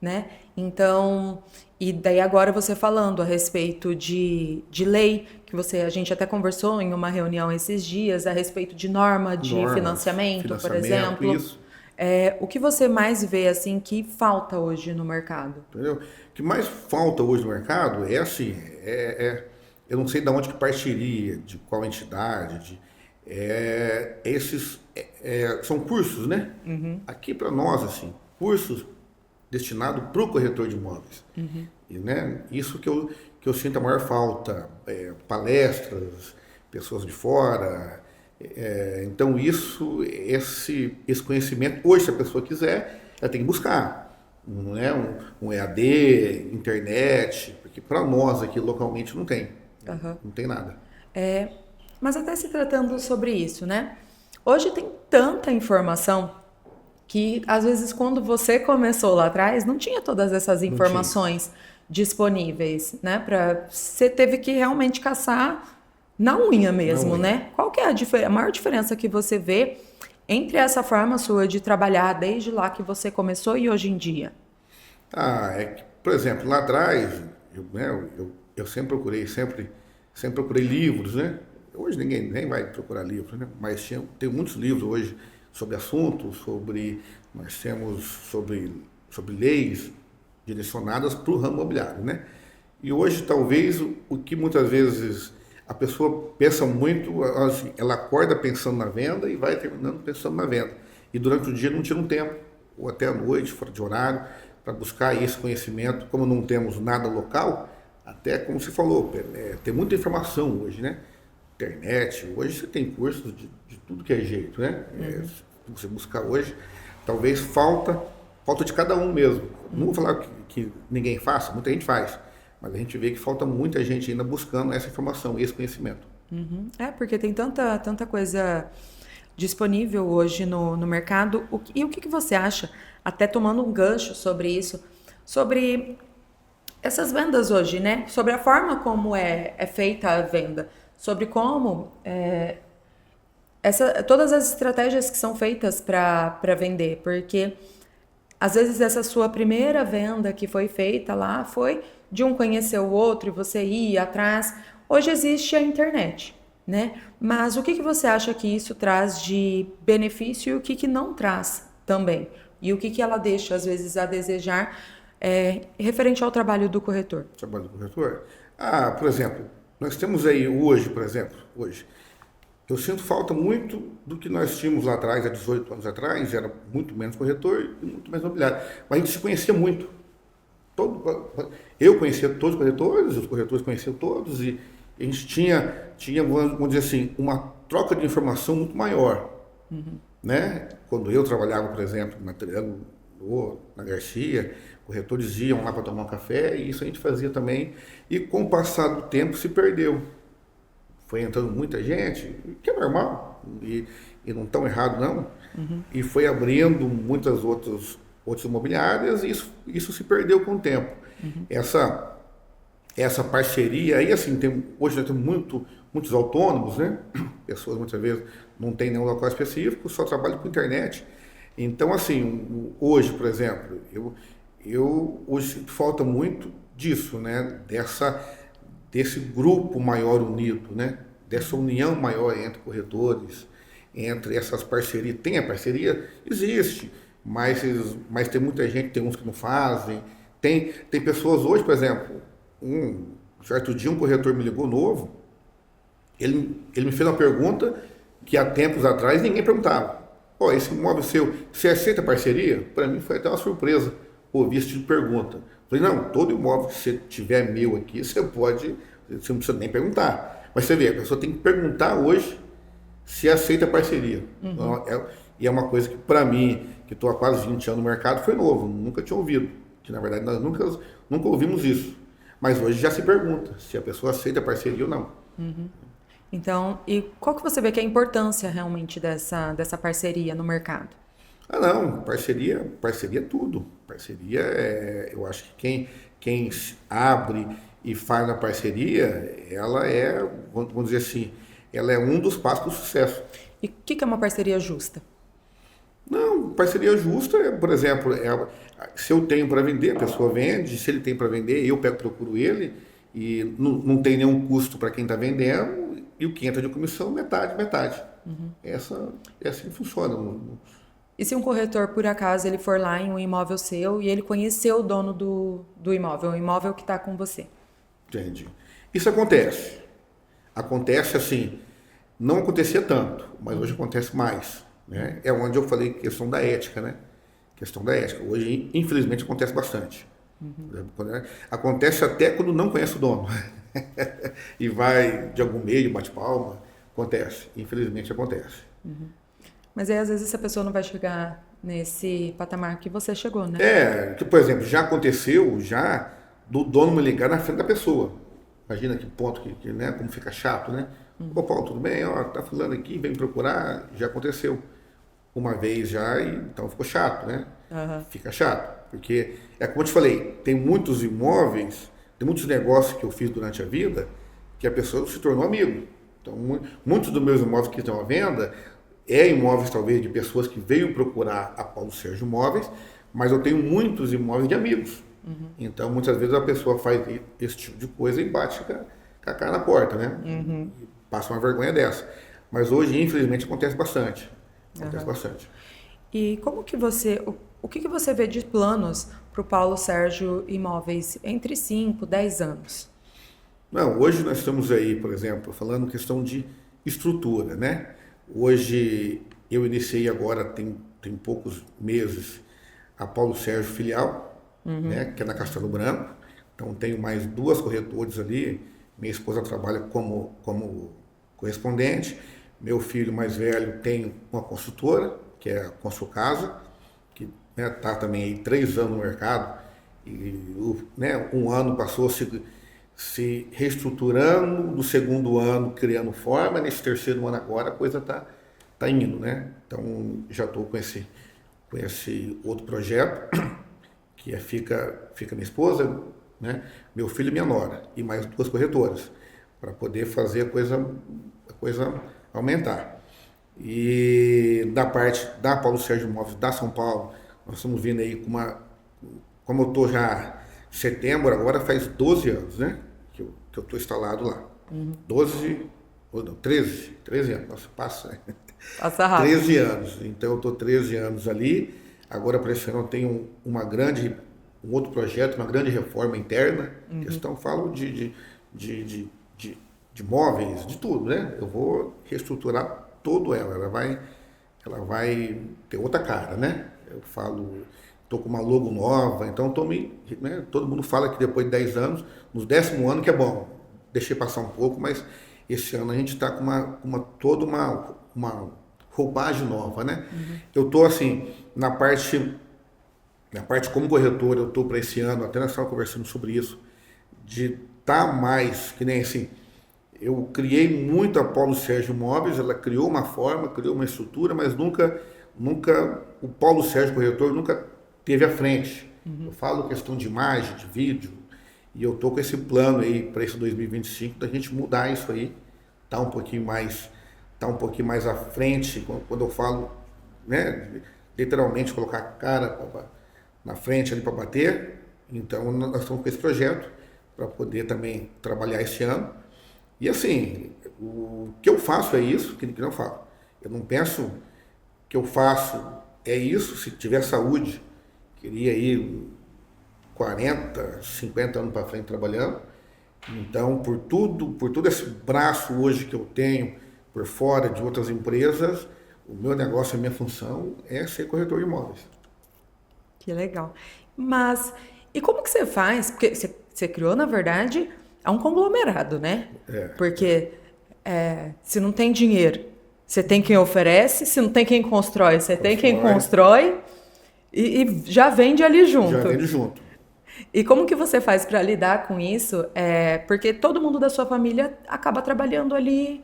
né? Então, e daí agora você falando a respeito de lei, que a gente até conversou em uma reunião esses dias, a respeito de norma de financiamento, por exemplo. Isso. O que você mais vê, assim, que falta hoje no mercado? Entendeu? O que mais falta hoje no mercado é assim, eu não sei de onde que partiria, de qual entidade, são cursos, né? Aqui para nós, assim, cursos destinados para o corretor de imóveis. E, né, isso que eu sinto a maior falta, palestras, pessoas de fora. Então, esse conhecimento, hoje, se a pessoa quiser, ela tem que buscar. Não é um EAD, internet, porque para nós aqui localmente não tem. Não tem nada. Mas até se tratando sobre isso, né? Hoje tem tanta informação que, às vezes, quando você começou lá atrás, não tinha todas essas informações disponíveis, né? Você teve que realmente caçar na unha mesmo, né? Qual que é a maior diferença que você vê entre essa forma sua de trabalhar desde lá que você começou e hoje em dia? Por exemplo, lá atrás, eu sempre procurei livros, né? Hoje ninguém nem vai procurar livros, né? Mas tem muitos livros hoje sobre assuntos, nós temos sobre leis direcionadas para o ramo imobiliário, né? E hoje, talvez, o que muitas vezes a pessoa pensa muito, assim, ela acorda pensando na venda e vai terminando pensando na venda. E durante o dia não tira um tempo, ou até à noite, fora de horário, para buscar esse conhecimento. Como não temos nada local, até como você falou, tem muita informação hoje, né? Internet, hoje você tem cursos de tudo que é jeito, né? Você buscar hoje, talvez falta de cada um mesmo. Não vou falar que ninguém faça, muita gente faz, mas a gente vê que falta muita gente ainda buscando essa informação, esse conhecimento. Porque tem tanta coisa disponível hoje no mercado. E o que você acha, até tomando um gancho sobre isso, sobre essas vendas hoje, né? Sobre a forma como é feita a venda, sobre como todas as estratégias que são feitas para vender, porque às vezes essa sua primeira venda que foi feita lá foi de um conhecer o outro e você ia atrás. Hoje existe a internet, né? Mas o que você acha que isso traz de benefício e o que não traz também? E o que ela deixa, às vezes, a desejar referente ao trabalho do corretor? Trabalho do corretor? Por exemplo, nós temos aí hoje, eu sinto falta muito do que nós tínhamos lá atrás, há 18 anos atrás, era muito menos corretor e muito mais imobiliário. Mas a gente se conhecia muito. Eu conhecia todos os corretores conheciam todos, e a gente tinha, vamos dizer assim, uma troca de informação muito maior. Né? Quando eu trabalhava, por exemplo, na Triângulo, na Garcia, corretores iam lá para tomar um café, e isso a gente fazia também, e com o passar do tempo se perdeu. Foi entrando muita gente, que é normal, e não tão errado não, e foi abrindo muitas outras imobiliárias, e isso se perdeu com o tempo. Essa parceria aí, assim, hoje nós temos muitos autônomos, né? Pessoas muitas vezes não têm nenhum local específico, só trabalham com internet. Então, assim, hoje, por exemplo, hoje falta muito disso, né? desse grupo maior unido, né? Dessa união maior entre corretores, entre essas parcerias. Tem a parceria? Existe, mas tem muita gente, tem uns que não fazem. Tem pessoas hoje, por exemplo, um certo dia um corretor me ligou novo, ele me fez uma pergunta que há tempos atrás ninguém perguntava. Ó, esse imóvel seu, você aceita parceria? Para mim foi até uma surpresa ouvir esse tipo de pergunta. Falei, não, todo imóvel que você tiver meu aqui, você não precisa nem perguntar. Mas você vê, a pessoa tem que perguntar hoje se aceita parceria. Então, e é uma coisa que, para mim, que estou há quase 20 anos no mercado, foi novo, nunca tinha ouvido. Que, na verdade, nós nunca ouvimos isso. Mas hoje já se pergunta se a pessoa aceita parceria ou não. Então, e qual que você vê que é a importância realmente dessa parceria no mercado? Ah, não, parceria é tudo. Parceria eu acho que quem abre e faz na parceria, ela é, vamos dizer assim, ela é um dos passos do sucesso. E o que é uma parceria justa? Não, parceria justa é, por exemplo, se eu tenho para vender, a pessoa vende, se ele tem para vender, eu procuro ele, e não tem nenhum custo para quem está vendendo, e o que entra de comissão, metade. É assim que funciona. E se um corretor, por acaso, ele for lá em um imóvel seu e ele conheceu o dono do imóvel, o imóvel que está com você? Entendi. Isso acontece. Acontece assim, não acontecia tanto, mas hoje acontece mais. Né? É onde eu falei questão da ética, né? Questão da ética. Hoje, infelizmente, acontece bastante. Acontece até quando não conhece o dono. E vai de algum meio, bate palma. Acontece. Infelizmente, acontece. Mas aí, às vezes, essa pessoa não vai chegar nesse patamar que você chegou, né? Que, por exemplo, já aconteceu, do dono me ligar na frente da pessoa. Imagina que ponto, né, como fica chato, né? Ô, Paulo, tudo bem? Ó, tá falando aqui, vem me procurar. Já aconteceu uma vez já, e então ficou chato, né? Fica chato. Porque, é como eu te falei, tem muitos imóveis, tem muitos negócios que eu fiz durante a vida que a pessoa se tornou amigo. Então, muitos dos meus imóveis que estão à venda imóveis, talvez, de pessoas que veio procurar a Paulo Sérgio Imóveis, mas eu tenho muitos imóveis de amigos. Então, muitas vezes a pessoa faz esse tipo de coisa e bate com a cara na porta, né? E passa uma vergonha dessa. Mas hoje, infelizmente, acontece bastante. Acontece bastante. E como que o que você vê de planos para o Paulo Sérgio Imóveis entre 5, 10 anos? Não, hoje nós estamos aí, por exemplo, falando questão de estrutura, né? Hoje eu iniciei agora, tem poucos meses, a Paulo Sérgio Filial, né, que é na Castelo Branco. Então tenho mais 2 corretores ali. Minha esposa trabalha como correspondente. Meu filho mais velho tem uma construtora, que é a Construcasa, que está também aí 3 anos no mercado. E um ano passou se reestruturando, no segundo ano criando forma, nesse terceiro ano agora a coisa tá indo, né? Então já estou com esse outro projeto, que fica minha esposa, né? Meu filho e minha nora, e mais 2 corretoras, para poder fazer a coisa aumentar. E da parte da Paulo Sérgio Imóveis da São Paulo, nós estamos vindo aí como eu estou já em setembro, agora faz 12 anos, né? Que eu estou instalado lá. 13 anos, nossa, passa rápido. 13 anos, então eu estou 13 anos ali. Agora, para esse ano, eu tenho um outro projeto, uma grande reforma interna. Questão, falo de móveis, de tudo, né? Eu vou reestruturar toda ela vai ter outra cara, né? Eu falo, estou com uma logo nova, então todo mundo fala que depois de 10 anos, nos 10º ano que é bom, deixei passar um pouco, mas esse ano a gente está com toda uma roupagem nova, né? Eu estou assim, na parte como corretor, eu estou para esse ano, até nós estávamos conversando sobre isso, de estar mais, que nem assim, eu criei muito a Paulo Sérgio Imóveis, ela criou uma forma, criou uma estrutura, mas nunca o Paulo Sérgio Corretor nunca teve à frente. Eu falo questão de imagem, de vídeo, e eu estou com esse plano aí para esse 2025, da gente mudar isso aí, tá um pouquinho mais à frente, quando eu falo, né, literalmente colocar a cara na frente ali para bater. Então nós estamos com esse projeto para poder também trabalhar esse ano. E assim, o que eu faço é isso, que não falo. Eu não penso que eu faço é isso, se tiver saúde, queria ir 40, 50 anos para frente trabalhando. Então, por todo esse braço hoje que eu tenho por fora de outras empresas, o meu negócio, a minha função é ser corretor de imóveis. Que legal. Mas, e como que você faz? Porque você criou, na verdade, é um conglomerado, né? Porque se não tem dinheiro, você tem quem oferece, se não tem quem constrói, você tem quem constrói e já vende ali junto. Já vende junto. E como que você faz para lidar com isso? Porque todo mundo da sua família acaba trabalhando ali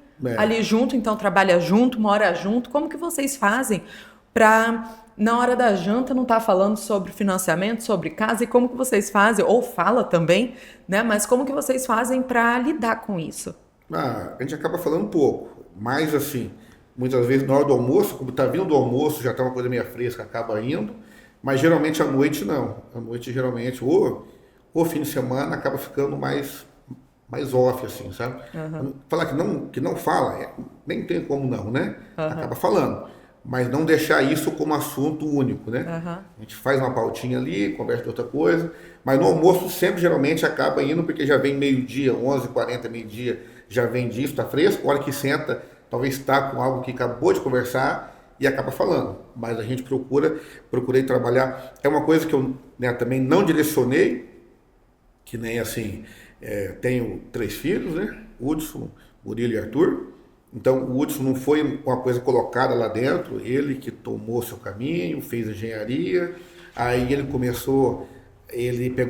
junto, então trabalha junto, mora junto. Como que vocês fazem para, na hora da janta, não estar falando sobre financiamento, sobre casa? E como que vocês fazem, ou fala também, né? Mas como que vocês fazem para lidar com isso? A gente acaba falando um pouco, mas assim, muitas vezes na hora do almoço, como está vindo do almoço, já está uma coisa meio fresca, acaba indo. Mas geralmente à noite não. À noite geralmente, ou fim de semana, acaba ficando mais off, assim, sabe? Falar que não fala, nem tem como não, né? Acaba falando. Mas não deixar isso como assunto único, né? A gente faz uma pautinha ali, conversa de outra coisa, mas no almoço sempre geralmente acaba indo, porque já vem meio-dia, 11h40, meio-dia, já vem disso, tá fresco, a hora que senta, talvez está com algo que acabou de conversar, e acaba falando, mas a gente procurei trabalhar. É uma coisa que eu também não direcionei, que nem assim, tenho 3 filhos, né? Hudson, Murilo e Arthur. Então o Hudson não foi uma coisa colocada lá dentro, ele que tomou seu caminho, fez engenharia, aí ele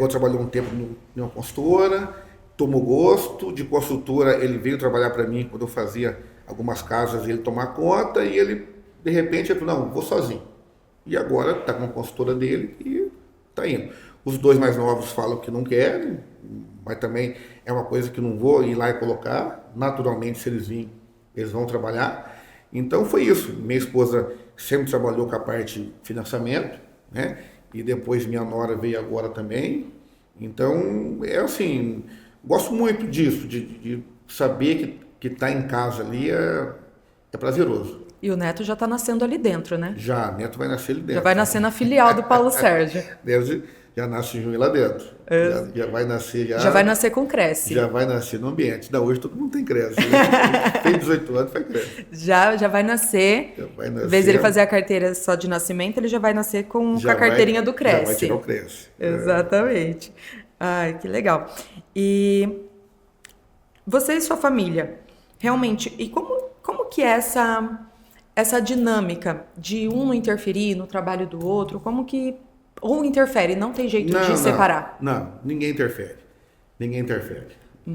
trabalhou um tempo em uma consultora, tomou gosto, de consultora ele veio trabalhar para mim quando eu fazia algumas casas, ele tomar conta e ele de repente, ele falou, não, vou sozinho. E agora está com uma consultora dele e está indo. Os 2 mais novos falam que não querem, mas também é uma coisa que não vou ir lá e colocar. Naturalmente, se eles virem, eles vão trabalhar. Então foi isso. Minha esposa sempre trabalhou com a parte de financiamento, né? E depois minha nora veio agora também. Então, é assim, gosto muito disso, de saber que tá em casa ali é prazeroso. E o neto já está nascendo ali dentro, né? Já, neto vai nascer ali dentro. Já vai nascer na filial do Paulo Sérgio. Já nasce em junho lá dentro. Já vai nascer já vai nascer com Cresce. Já vai nascer no ambiente. Hoje todo mundo tem Cresce. Tem 18 anos, faz Cresce. Já vai nascer. Em vez de ele fazer a carteira só de nascimento, ele já vai nascer com a carteirinha do Cresce. Já vai tirar o Cresce. Exatamente. Ai, que legal. E você e sua família, realmente, e como que é essa dinâmica de um não interferir no trabalho do outro, como que ou interfere, não tem jeito de separar? Não, ninguém interfere. Ninguém interfere.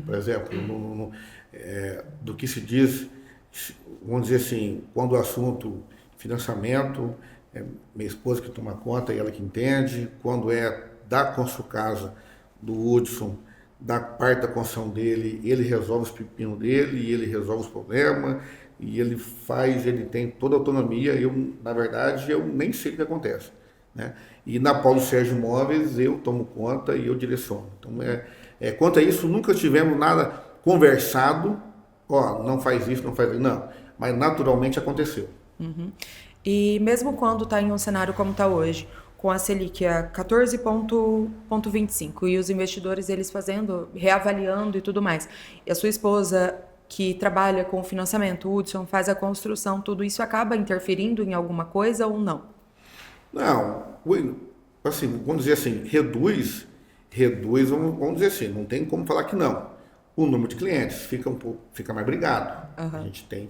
Por exemplo, do que se diz, vamos dizer assim, quando o assunto financiamento, minha esposa que toma conta e ela que entende, quando é da Construcasa, do Hudson, da parte da construção dele, ele resolve os pepinos dele, e ele resolve os problemas, e ele tem toda a autonomia. Na verdade, eu nem sei o que acontece, né? E na Paulo Sérgio Imóveis eu tomo conta e eu direciono. Então, quanto a isso, nunca tivemos nada conversado, não faz isso, não faz isso, não. Mas naturalmente aconteceu. E mesmo quando está em um cenário como está hoje, com a Selic a 14,25 e os investidores eles reavaliando e tudo mais, e a sua esposa que trabalha com o financiamento, o Hudson faz a construção, tudo isso acaba interferindo em alguma coisa ou não? Não, assim, vamos dizer assim, reduz, vamos dizer assim, não tem como falar que não. O número de clientes fica mais brigado. A gente tem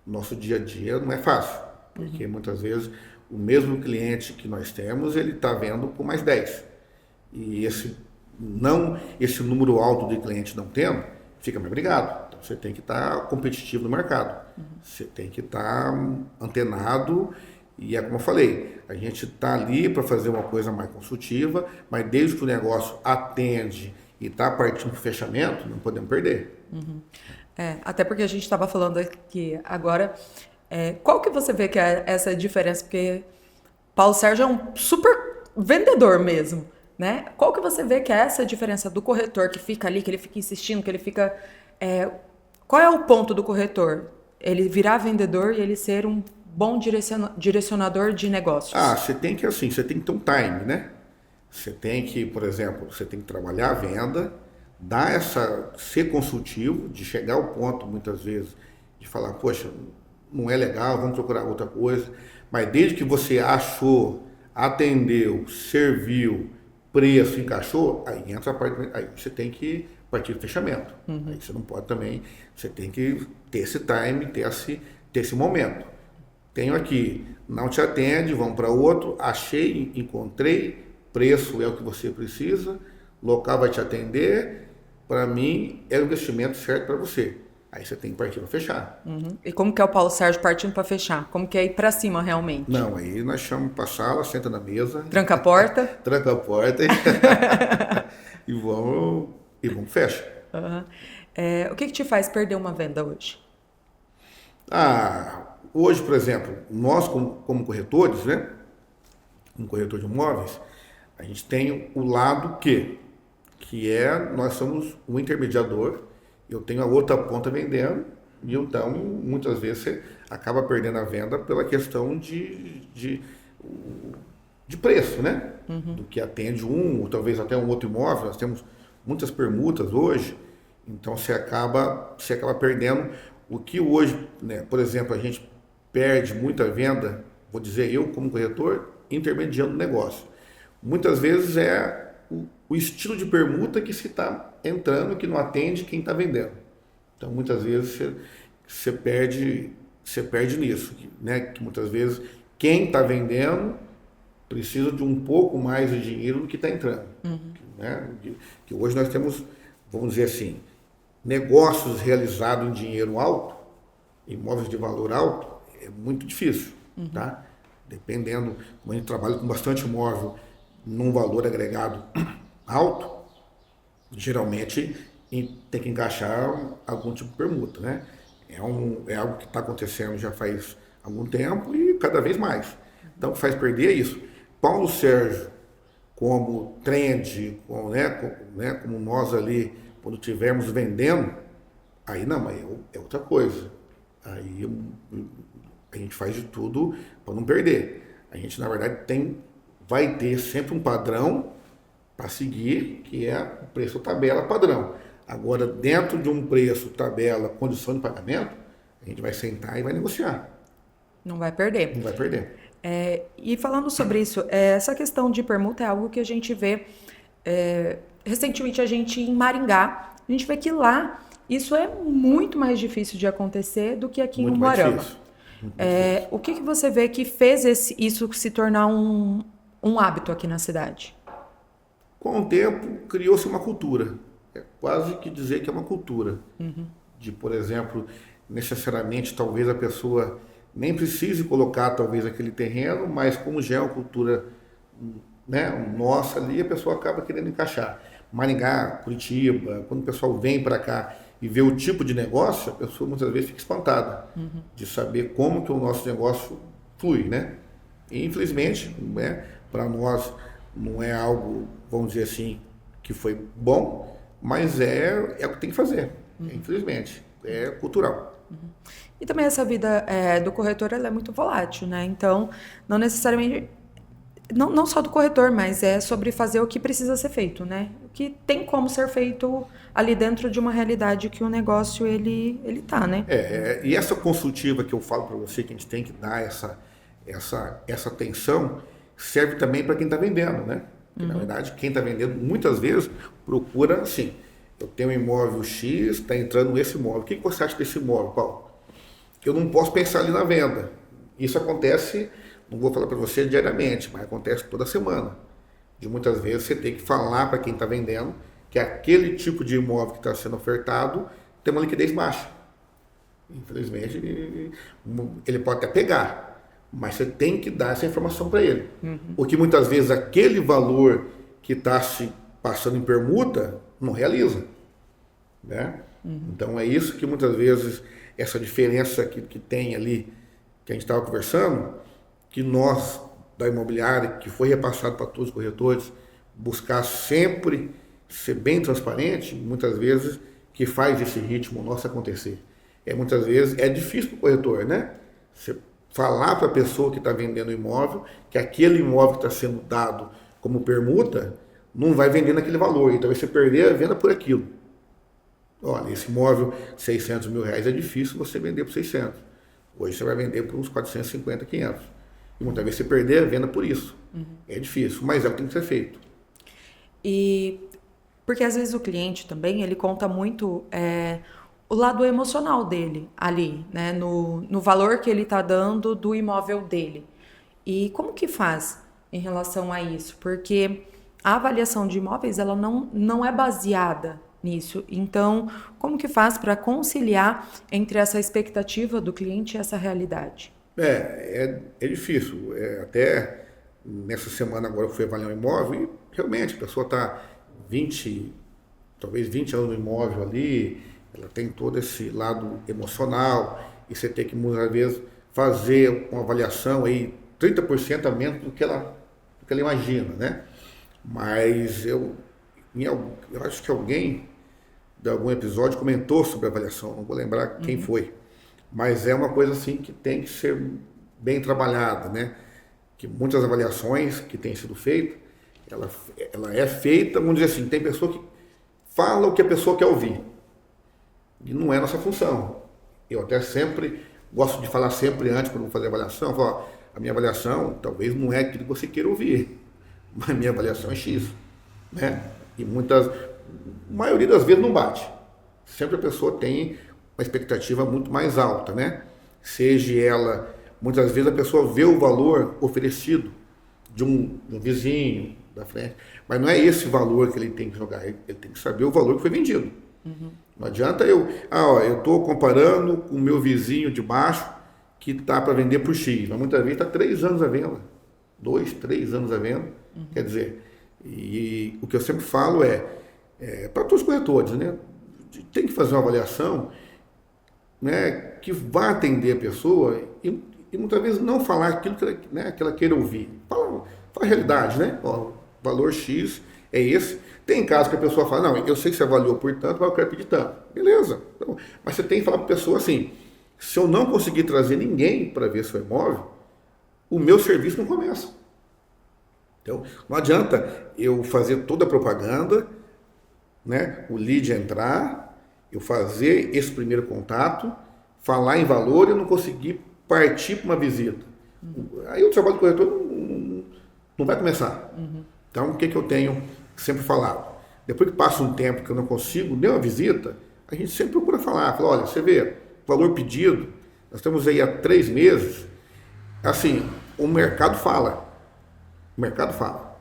nosso dia a dia não é fácil, porque muitas vezes o mesmo cliente que nós temos, ele está vendo com mais 10. E esse número alto de clientes não tendo, fica mais brigado. Então, você tem que estar competitivo no mercado. Você tem que estar antenado. E como eu falei, a gente está ali para fazer uma coisa mais consultiva, mas desde que o negócio atende e está partindo para o fechamento, não podemos perder. Até porque a gente estava falando aqui agora, qual que você vê que é essa diferença? Porque Paulo Sérgio é um super vendedor mesmo. né? Qual que você vê que é essa diferença do corretor que fica ali, que ele fica insistindo, que ele fica... qual é o ponto do corretor? Ele virar vendedor e ele ser um bom direcionador de negócios. Você tem que você tem que ter um time, né? Você tem que, por exemplo, você tem que trabalhar a venda, ser consultivo, de chegar ao ponto, muitas vezes, de falar, poxa, não é legal, vamos procurar outra coisa. Mas desde que você achou, atendeu, serviu, preço, encaixou, aí entra a parte, aí você tem que partir do fechamento. Aí você não pode também, você tem que ter esse time, ter esse momento. Tenho aqui, não te atende, vamos para outro, achei, encontrei, preço é o que você precisa, local vai te atender, para mim é o investimento certo para você. Aí você tem que partir para fechar. E como que é o Paulo Sérgio partindo para fechar? Como que é ir para cima realmente? Não, aí nós chamamos para a sala, senta na mesa. Tranca a porta. Tranca a porta e vamos fecha. O que te faz perder uma venda hoje? Hoje, por exemplo, nós como corretores, né? Como corretor de imóveis, a gente tem o lado que nós somos um intermediador, eu tenho a outra ponta vendendo, e então, muitas vezes, você acaba perdendo a venda pela questão de preço, né? Do que atende ou talvez até um outro imóvel. Nós temos muitas permutas hoje, então você acaba perdendo o que hoje, né? Por exemplo, a gente perde muita venda, vou dizer eu como corretor, intermediando o negócio. Muitas vezes é o estilo de permuta que se está entrando, que não atende quem está vendendo. Então, muitas vezes, você perde nisso, né? Que muitas vezes, quem está vendendo precisa de um pouco mais de dinheiro do que está entrando. Né? Que hoje nós temos, vamos dizer assim, negócios realizados em dinheiro alto, imóveis de valor alto, é muito difícil, tá? Dependendo, como a gente trabalha com bastante imóvel num valor agregado alto, geralmente tem que encaixar algum tipo de permuta, né? É algo que está acontecendo já faz algum tempo e cada vez mais. Então, o que faz perder é isso. Paulo Sérgio, como trend, como nós ali, quando estivermos vendendo, aí não, mas é outra coisa. Aí a gente faz de tudo para não perder. A gente, na verdade, vai ter sempre um padrão para seguir, que é o preço tabela padrão. Agora, dentro de um preço, tabela, condição de pagamento, a gente vai sentar e vai negociar. Não vai perder. Não vai perder. E falando sobre isso, essa questão de permuta é algo que a gente vê, recentemente a gente em Maringá, a gente vê que lá isso é muito mais difícil de acontecer do que aqui em Umuarama. O que você vê que fez isso se tornar um hábito aqui na cidade? Com o tempo, criou-se uma cultura. É quase que dizer que é uma cultura. De, por exemplo, necessariamente, talvez a pessoa nem precise colocar, talvez, aquele terreno, mas como já é uma cultura, né, nossa ali, a pessoa acaba querendo encaixar. Maringá, Curitiba, quando o pessoal vem para cá e vê o tipo de negócio, a pessoa muitas vezes fica espantada de saber como que o nosso negócio flui, né? E, infelizmente, né, para nós não é algo, vamos dizer assim, que foi bom, mas é o que tem que fazer, infelizmente, é cultural. E também essa vida do corretor ela é muito volátil, né? Então, não necessariamente, não só do corretor, mas é sobre fazer o que precisa ser feito, né? O que tem como ser feito ali dentro de uma realidade que o negócio ele tá, né? E essa consultiva que eu falo para você, que a gente tem que dar essa atenção, serve também para quem está vendendo, né? Porque, na verdade, quem está vendendo, muitas vezes, procura assim, eu tenho um imóvel X, está entrando esse imóvel. O que você acha desse imóvel, Paulo? Eu não posso pensar ali na venda. Isso acontece, não vou falar para você diariamente, mas acontece toda semana. De muitas vezes você tem que falar para quem está vendendo que aquele tipo de imóvel que está sendo ofertado tem uma liquidez baixa. Infelizmente, ele pode até pegar, mas você tem que dar essa informação para ele. Porque muitas vezes aquele valor que está se passando em permuta não realiza, né? Então é isso que muitas vezes, essa diferença que tem ali, que a gente estava conversando, que nós, da imobiliária, que foi repassado para todos os corretores, buscar sempre ser bem transparente, muitas vezes, que faz esse ritmo nosso acontecer. Muitas vezes é difícil para o corretor, né? Você falar para a pessoa que está vendendo o imóvel que aquele imóvel que está sendo dado como permuta não vai vender naquele valor, então você perder a venda por aquilo. Olha, esse imóvel, 600 mil reais, é difícil você vender por 600. Hoje você vai vender por uns 450, 500. E muitas vezes você perder a venda por isso. É difícil, mas é o que tem que ser feito. E porque às vezes o cliente também, ele conta muito o lado emocional dele ali, né? No valor que ele está dando do imóvel dele. E como que faz em relação a isso? Porque a avaliação de imóveis, ela não é baseada nisso. Então, como que faz para conciliar entre essa expectativa do cliente e essa realidade? É difícil. Até nessa semana agora eu fui avaliar um imóvel e realmente a pessoa está talvez 20 anos no imóvel ali, ela tem todo esse lado emocional e você tem que muitas vezes fazer uma avaliação aí 30% a menos do que ela imagina, né? Mas eu acho que alguém de algum episódio comentou sobre a avaliação, não vou lembrar quem foi, mas é uma coisa assim que tem que ser bem trabalhada, né? Que muitas avaliações que têm sido feitas, ela é feita, vamos dizer assim, tem pessoa que fala o que a pessoa quer ouvir, e não é nossa função. Eu até sempre gosto de falar sempre antes, quando vou fazer a avaliação, eu falo, ó, a minha avaliação talvez não é aquilo que você queira ouvir, mas a minha avaliação é X, né? E a maioria das vezes não bate. Sempre a pessoa tem uma expectativa muito mais alta, né? Seja ela, muitas vezes a pessoa vê o valor oferecido de um vizinho da frente, mas não é esse valor que ele tem que jogar, ele tem que saber o valor que foi vendido. Não adianta eu estou comparando com o meu vizinho de baixo que está para vender por X, mas muitas vezes está 3 anos à venda, 2, 3 anos à venda. Quer dizer, e o que eu sempre falo para todos os corretores, né? Tem que fazer uma avaliação, né, que vá atender a pessoa e muitas vezes não falar aquilo que ela queira ouvir. Fala a realidade, né? Ó, valor X é esse. Tem casos que a pessoa fala, não, eu sei que você avaliou por tanto, mas eu quero pedir tanto. Beleza. Então, mas você tem que falar para a pessoa assim, se eu não conseguir trazer ninguém para ver seu imóvel, o meu serviço não começa. Então, não adianta eu fazer toda a propaganda, né, o lead entrar, eu fazer esse primeiro contato, falar em valor e eu não conseguir partir para uma visita. Aí o trabalho do corretor não vai começar. Então, o que eu tenho sempre falado? Depois que passa um tempo que eu não consigo nem uma visita, a gente sempre procura falar, olha, você vê, valor pedido, nós estamos aí há 3 meses, assim, o mercado fala. O mercado fala.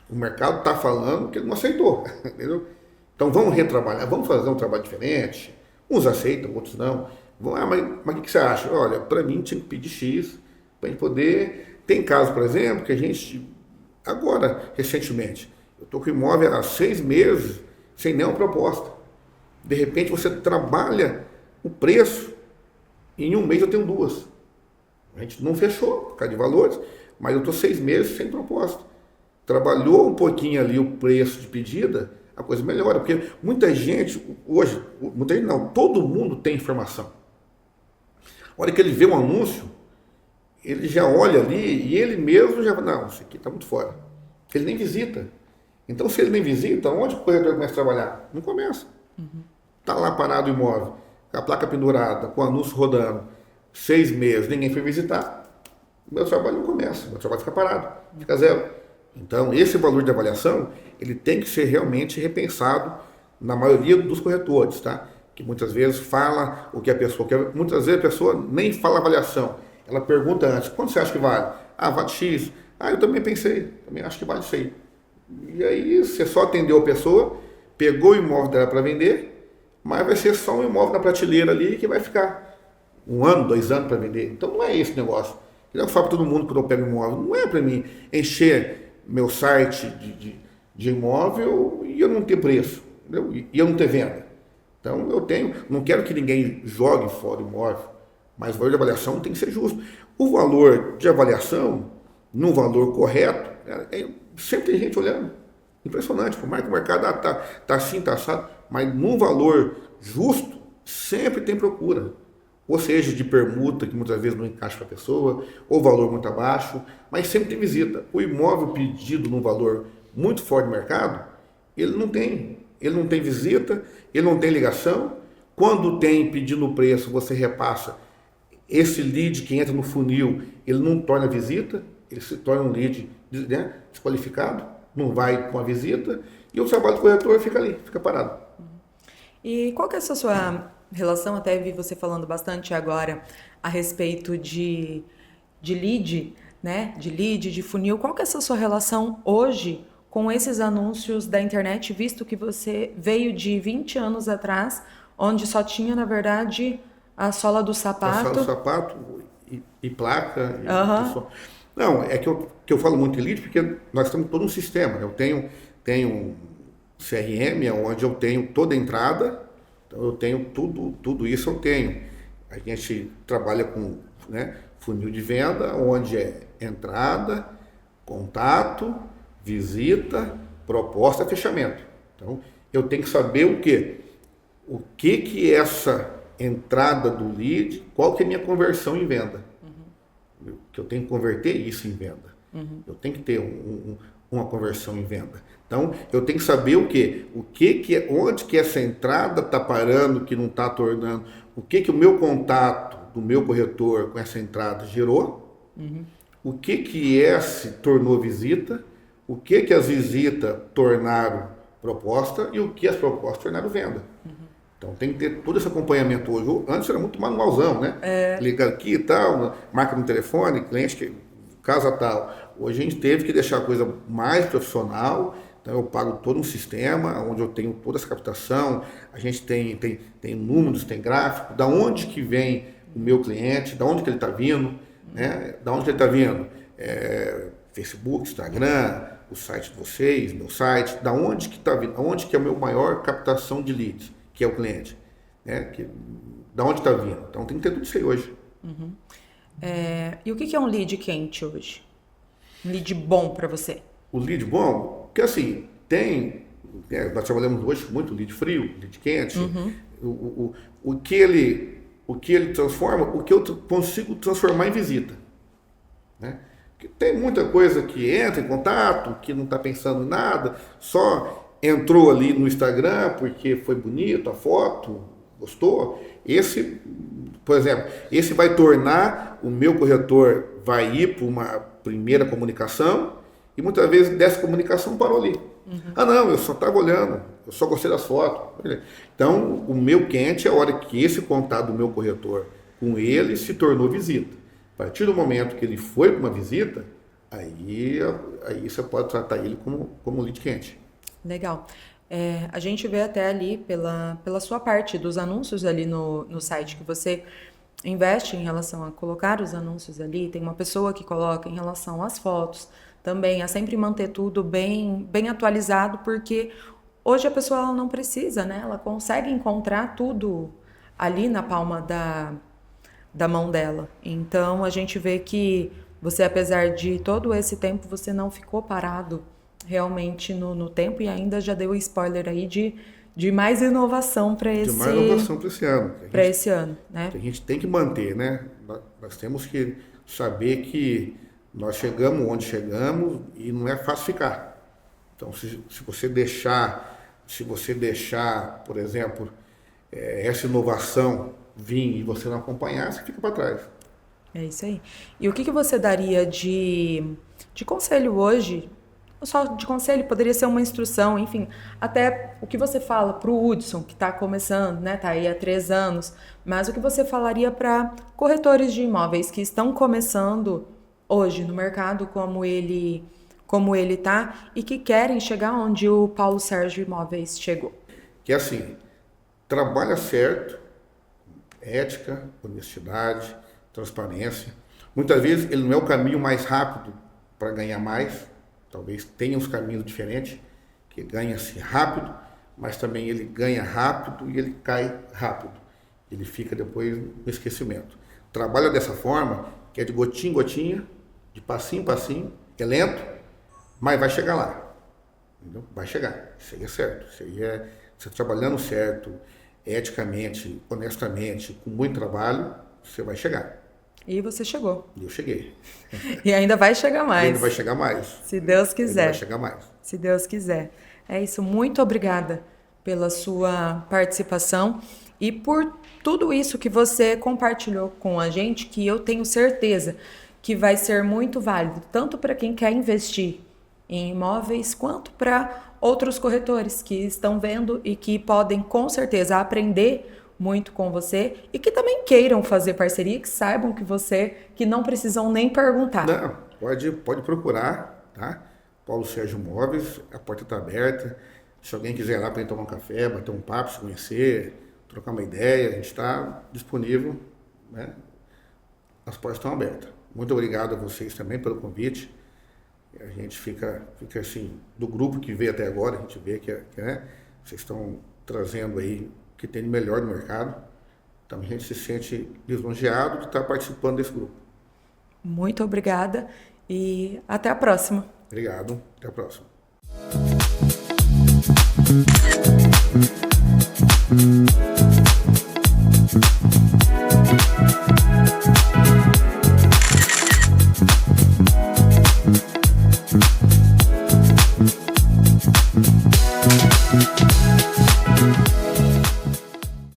O mercado está falando que ele não aceitou, entendeu? Então vamos retrabalhar, vamos fazer um trabalho diferente. Uns aceitam, outros não. Mas o que você acha? Olha, para mim tinha que pedir X para a gente poder... Tem casos, por exemplo, que a gente, agora, recentemente, eu estou com o imóvel há 6 meses sem nenhuma proposta. De repente você trabalha o preço e em 1 mês eu tenho 2. A gente não fechou por causa de valores, mas eu estou 6 meses sem proposta. Trabalhou um pouquinho ali o preço de pedida, a coisa melhora, porque muita gente, hoje, todo mundo tem informação. A hora que ele vê um anúncio, ele já olha ali e ele mesmo já fala, não, isso aqui está muito fora. Ele nem visita. Então, se ele nem visita, onde o corretor começa a trabalhar? Não começa. Está lá parado o imóvel, com a placa pendurada, com o anúncio rodando, 6 meses, ninguém foi visitar, o meu trabalho não começa, o meu trabalho fica parado, fica zero. Então, esse valor de avaliação, ele tem que ser realmente repensado na maioria dos corretores, tá? Que muitas vezes fala o que a pessoa quer, muitas vezes a pessoa nem fala avaliação, ela pergunta antes, quanto você acha que vale? Ah, vale X. Ah, eu também pensei, também acho que vale isso aí. E aí, você só atendeu a pessoa, pegou o imóvel dela para vender, mas vai ser só um imóvel na prateleira ali que vai ficar 1 ano, 2 anos para vender. Então, não é esse negócio. Eu falo para todo mundo quando eu pego imóvel, não é para mim encher meu site de imóvel e eu não ter preço, entendeu? E eu não ter venda. Então não quero que ninguém jogue fora o imóvel, mas o valor de avaliação tem que ser justo. O valor de avaliação, no valor correto, sempre tem gente olhando. Impressionante, por mais que o mercado tá assim, tá assado, mas num valor justo, sempre tem procura. Ou seja, de permuta, que muitas vezes não encaixa para a pessoa, ou valor muito abaixo, mas sempre tem visita. O imóvel pedido num valor muito forte no mercado, ele não tem. Ele não tem visita, ele não tem ligação. Quando tem pedindo o preço, você repassa. Esse lead que entra no funil, ele não torna visita, ele se torna um lead, né, desqualificado, não vai com a visita, e o trabalho do corretor fica ali, fica parado. E qual que é essa sua relação? Até vi você falando bastante agora a respeito de lead, né? De lead, de funil. Qual que é essa sua relação hoje com esses anúncios da internet, visto que você veio de 20 anos atrás, onde só tinha, na verdade, a sola do sapato? A sola do sapato e placa. Uhum. Não, é que eu falo muito em lead porque nós temos todo um sistema. Né? Eu tenho um CRM, onde eu tenho toda a entrada, então eu tenho tudo isso eu tenho. A gente trabalha com, né, funil de venda, onde é entrada, contato, visita, proposta, fechamento. Então, eu tenho que saber o quê? O que essa entrada do lead, qual que é a minha conversão em venda? Que eu tenho que converter isso em venda. Eu tenho que ter uma conversão em venda. Então, eu tenho que saber o quê? Onde que essa entrada está parando, que não está tornando, o que o meu contato do meu corretor com essa entrada gerou, o que esse tornou visita, o que as visitas tornaram proposta e o que as propostas tornaram venda. Então tem que ter todo esse acompanhamento hoje. Antes era muito manualzão, né? Liga aqui e tal, marca no telefone, cliente que casa tal. Hoje a gente teve que deixar a coisa mais profissional. Então eu pago todo um sistema onde eu tenho toda essa captação. A gente tem números, tem gráfico, da onde que vem o meu cliente, da onde que ele está vindo, né? Da onde que ele está vindo. Facebook, Instagram, o site de vocês, meu site, da onde que está vindo, onde que é a minha maior captação de leads, que é o cliente, né? Da onde está vindo. Então tem que ter tudo isso aí hoje. E o que é um lead quente hoje? Um lead bom para você? O lead bom, que assim, nós trabalhamos hoje com muito lead frio, lead quente, o que ele transforma, o que eu consigo transformar em visita, né? Que tem muita coisa que entra em contato, que não está pensando em nada, só entrou ali no Instagram porque foi bonito a foto, gostou. Esse, por exemplo, esse vai tornar o meu corretor, vai ir para uma primeira comunicação e muitas vezes dessa comunicação parou ali. Ah não, eu só estava olhando, eu só gostei das fotos. Então o meu quente é a hora que esse contato do meu corretor com ele se tornou visita. A partir do momento que ele foi para uma visita, aí você pode tratar ele como lead quente. Legal. A gente vê até ali pela sua parte dos anúncios ali no site que você investe em relação a colocar os anúncios ali. Tem uma pessoa que coloca em relação às fotos também, a sempre manter tudo bem atualizado, porque hoje a pessoa ela não precisa, né? Ela consegue encontrar tudo ali na palma da mão dela. Então a gente vê que você, apesar de todo esse tempo, você não ficou parado realmente no tempo e ainda já deu spoiler aí de mais inovação para esse De mais inovação para esse ano. Para esse ano, né? A gente tem que manter, né? Nós temos que saber que nós chegamos onde chegamos e não é fácil ficar. Então, se você deixar, por exemplo, essa inovação vir e você não acompanhar, você fica para trás. É isso aí. E o que você daria de conselho hoje? Só de conselho, poderia ser uma instrução, enfim, até o que você fala para o Hudson, que está começando, né, está aí há 3 anos, mas o que você falaria para corretores de imóveis que estão começando hoje no mercado como ele está e que querem chegar onde o Paulo Sérgio Imóveis chegou? Que é assim, trabalha certo, ética, honestidade, transparência. Muitas vezes ele não é o caminho mais rápido para ganhar mais, talvez tenha uns caminhos diferentes, que ganha-se rápido, mas também ele ganha rápido e ele cai rápido. Ele fica depois no esquecimento. Trabalha dessa forma, que é de gotinha em gotinha, de passinho em passinho, é lento, mas vai chegar lá. Entendeu? Vai chegar. Isso aí é certo. Isso aí é você trabalhando certo, eticamente, honestamente, com muito trabalho, você vai chegar. E você chegou. E eu cheguei. E ainda vai chegar E mais. ainda vai chegar mais. Se Deus Ainda quiser. vai chegar mais. Se Deus quiser. É isso. Muito obrigada pela sua participação e por tudo isso que você compartilhou com a gente, que eu tenho certeza que vai ser muito válido, tanto para quem quer investir em imóveis, quanto para outros corretores que estão vendo e que podem, com certeza, aprender muito com você e que também queiram fazer parceria, que saibam que não precisam nem perguntar. Não, pode procurar, tá? Paulo Sérgio Móveis, a porta está aberta. Se alguém quiser ir lá para tomar um café, bater um papo, se conhecer, trocar uma ideia, a gente está disponível, né? As portas estão abertas. Muito obrigado a vocês também pelo convite. A gente fica assim, do grupo que veio até agora, a gente vê que né, vocês estão trazendo aí o que tem de melhor no mercado. Então a gente se sente lisonjeado de estar participando desse grupo. Muito obrigada e até a próxima. Obrigado, até a próxima.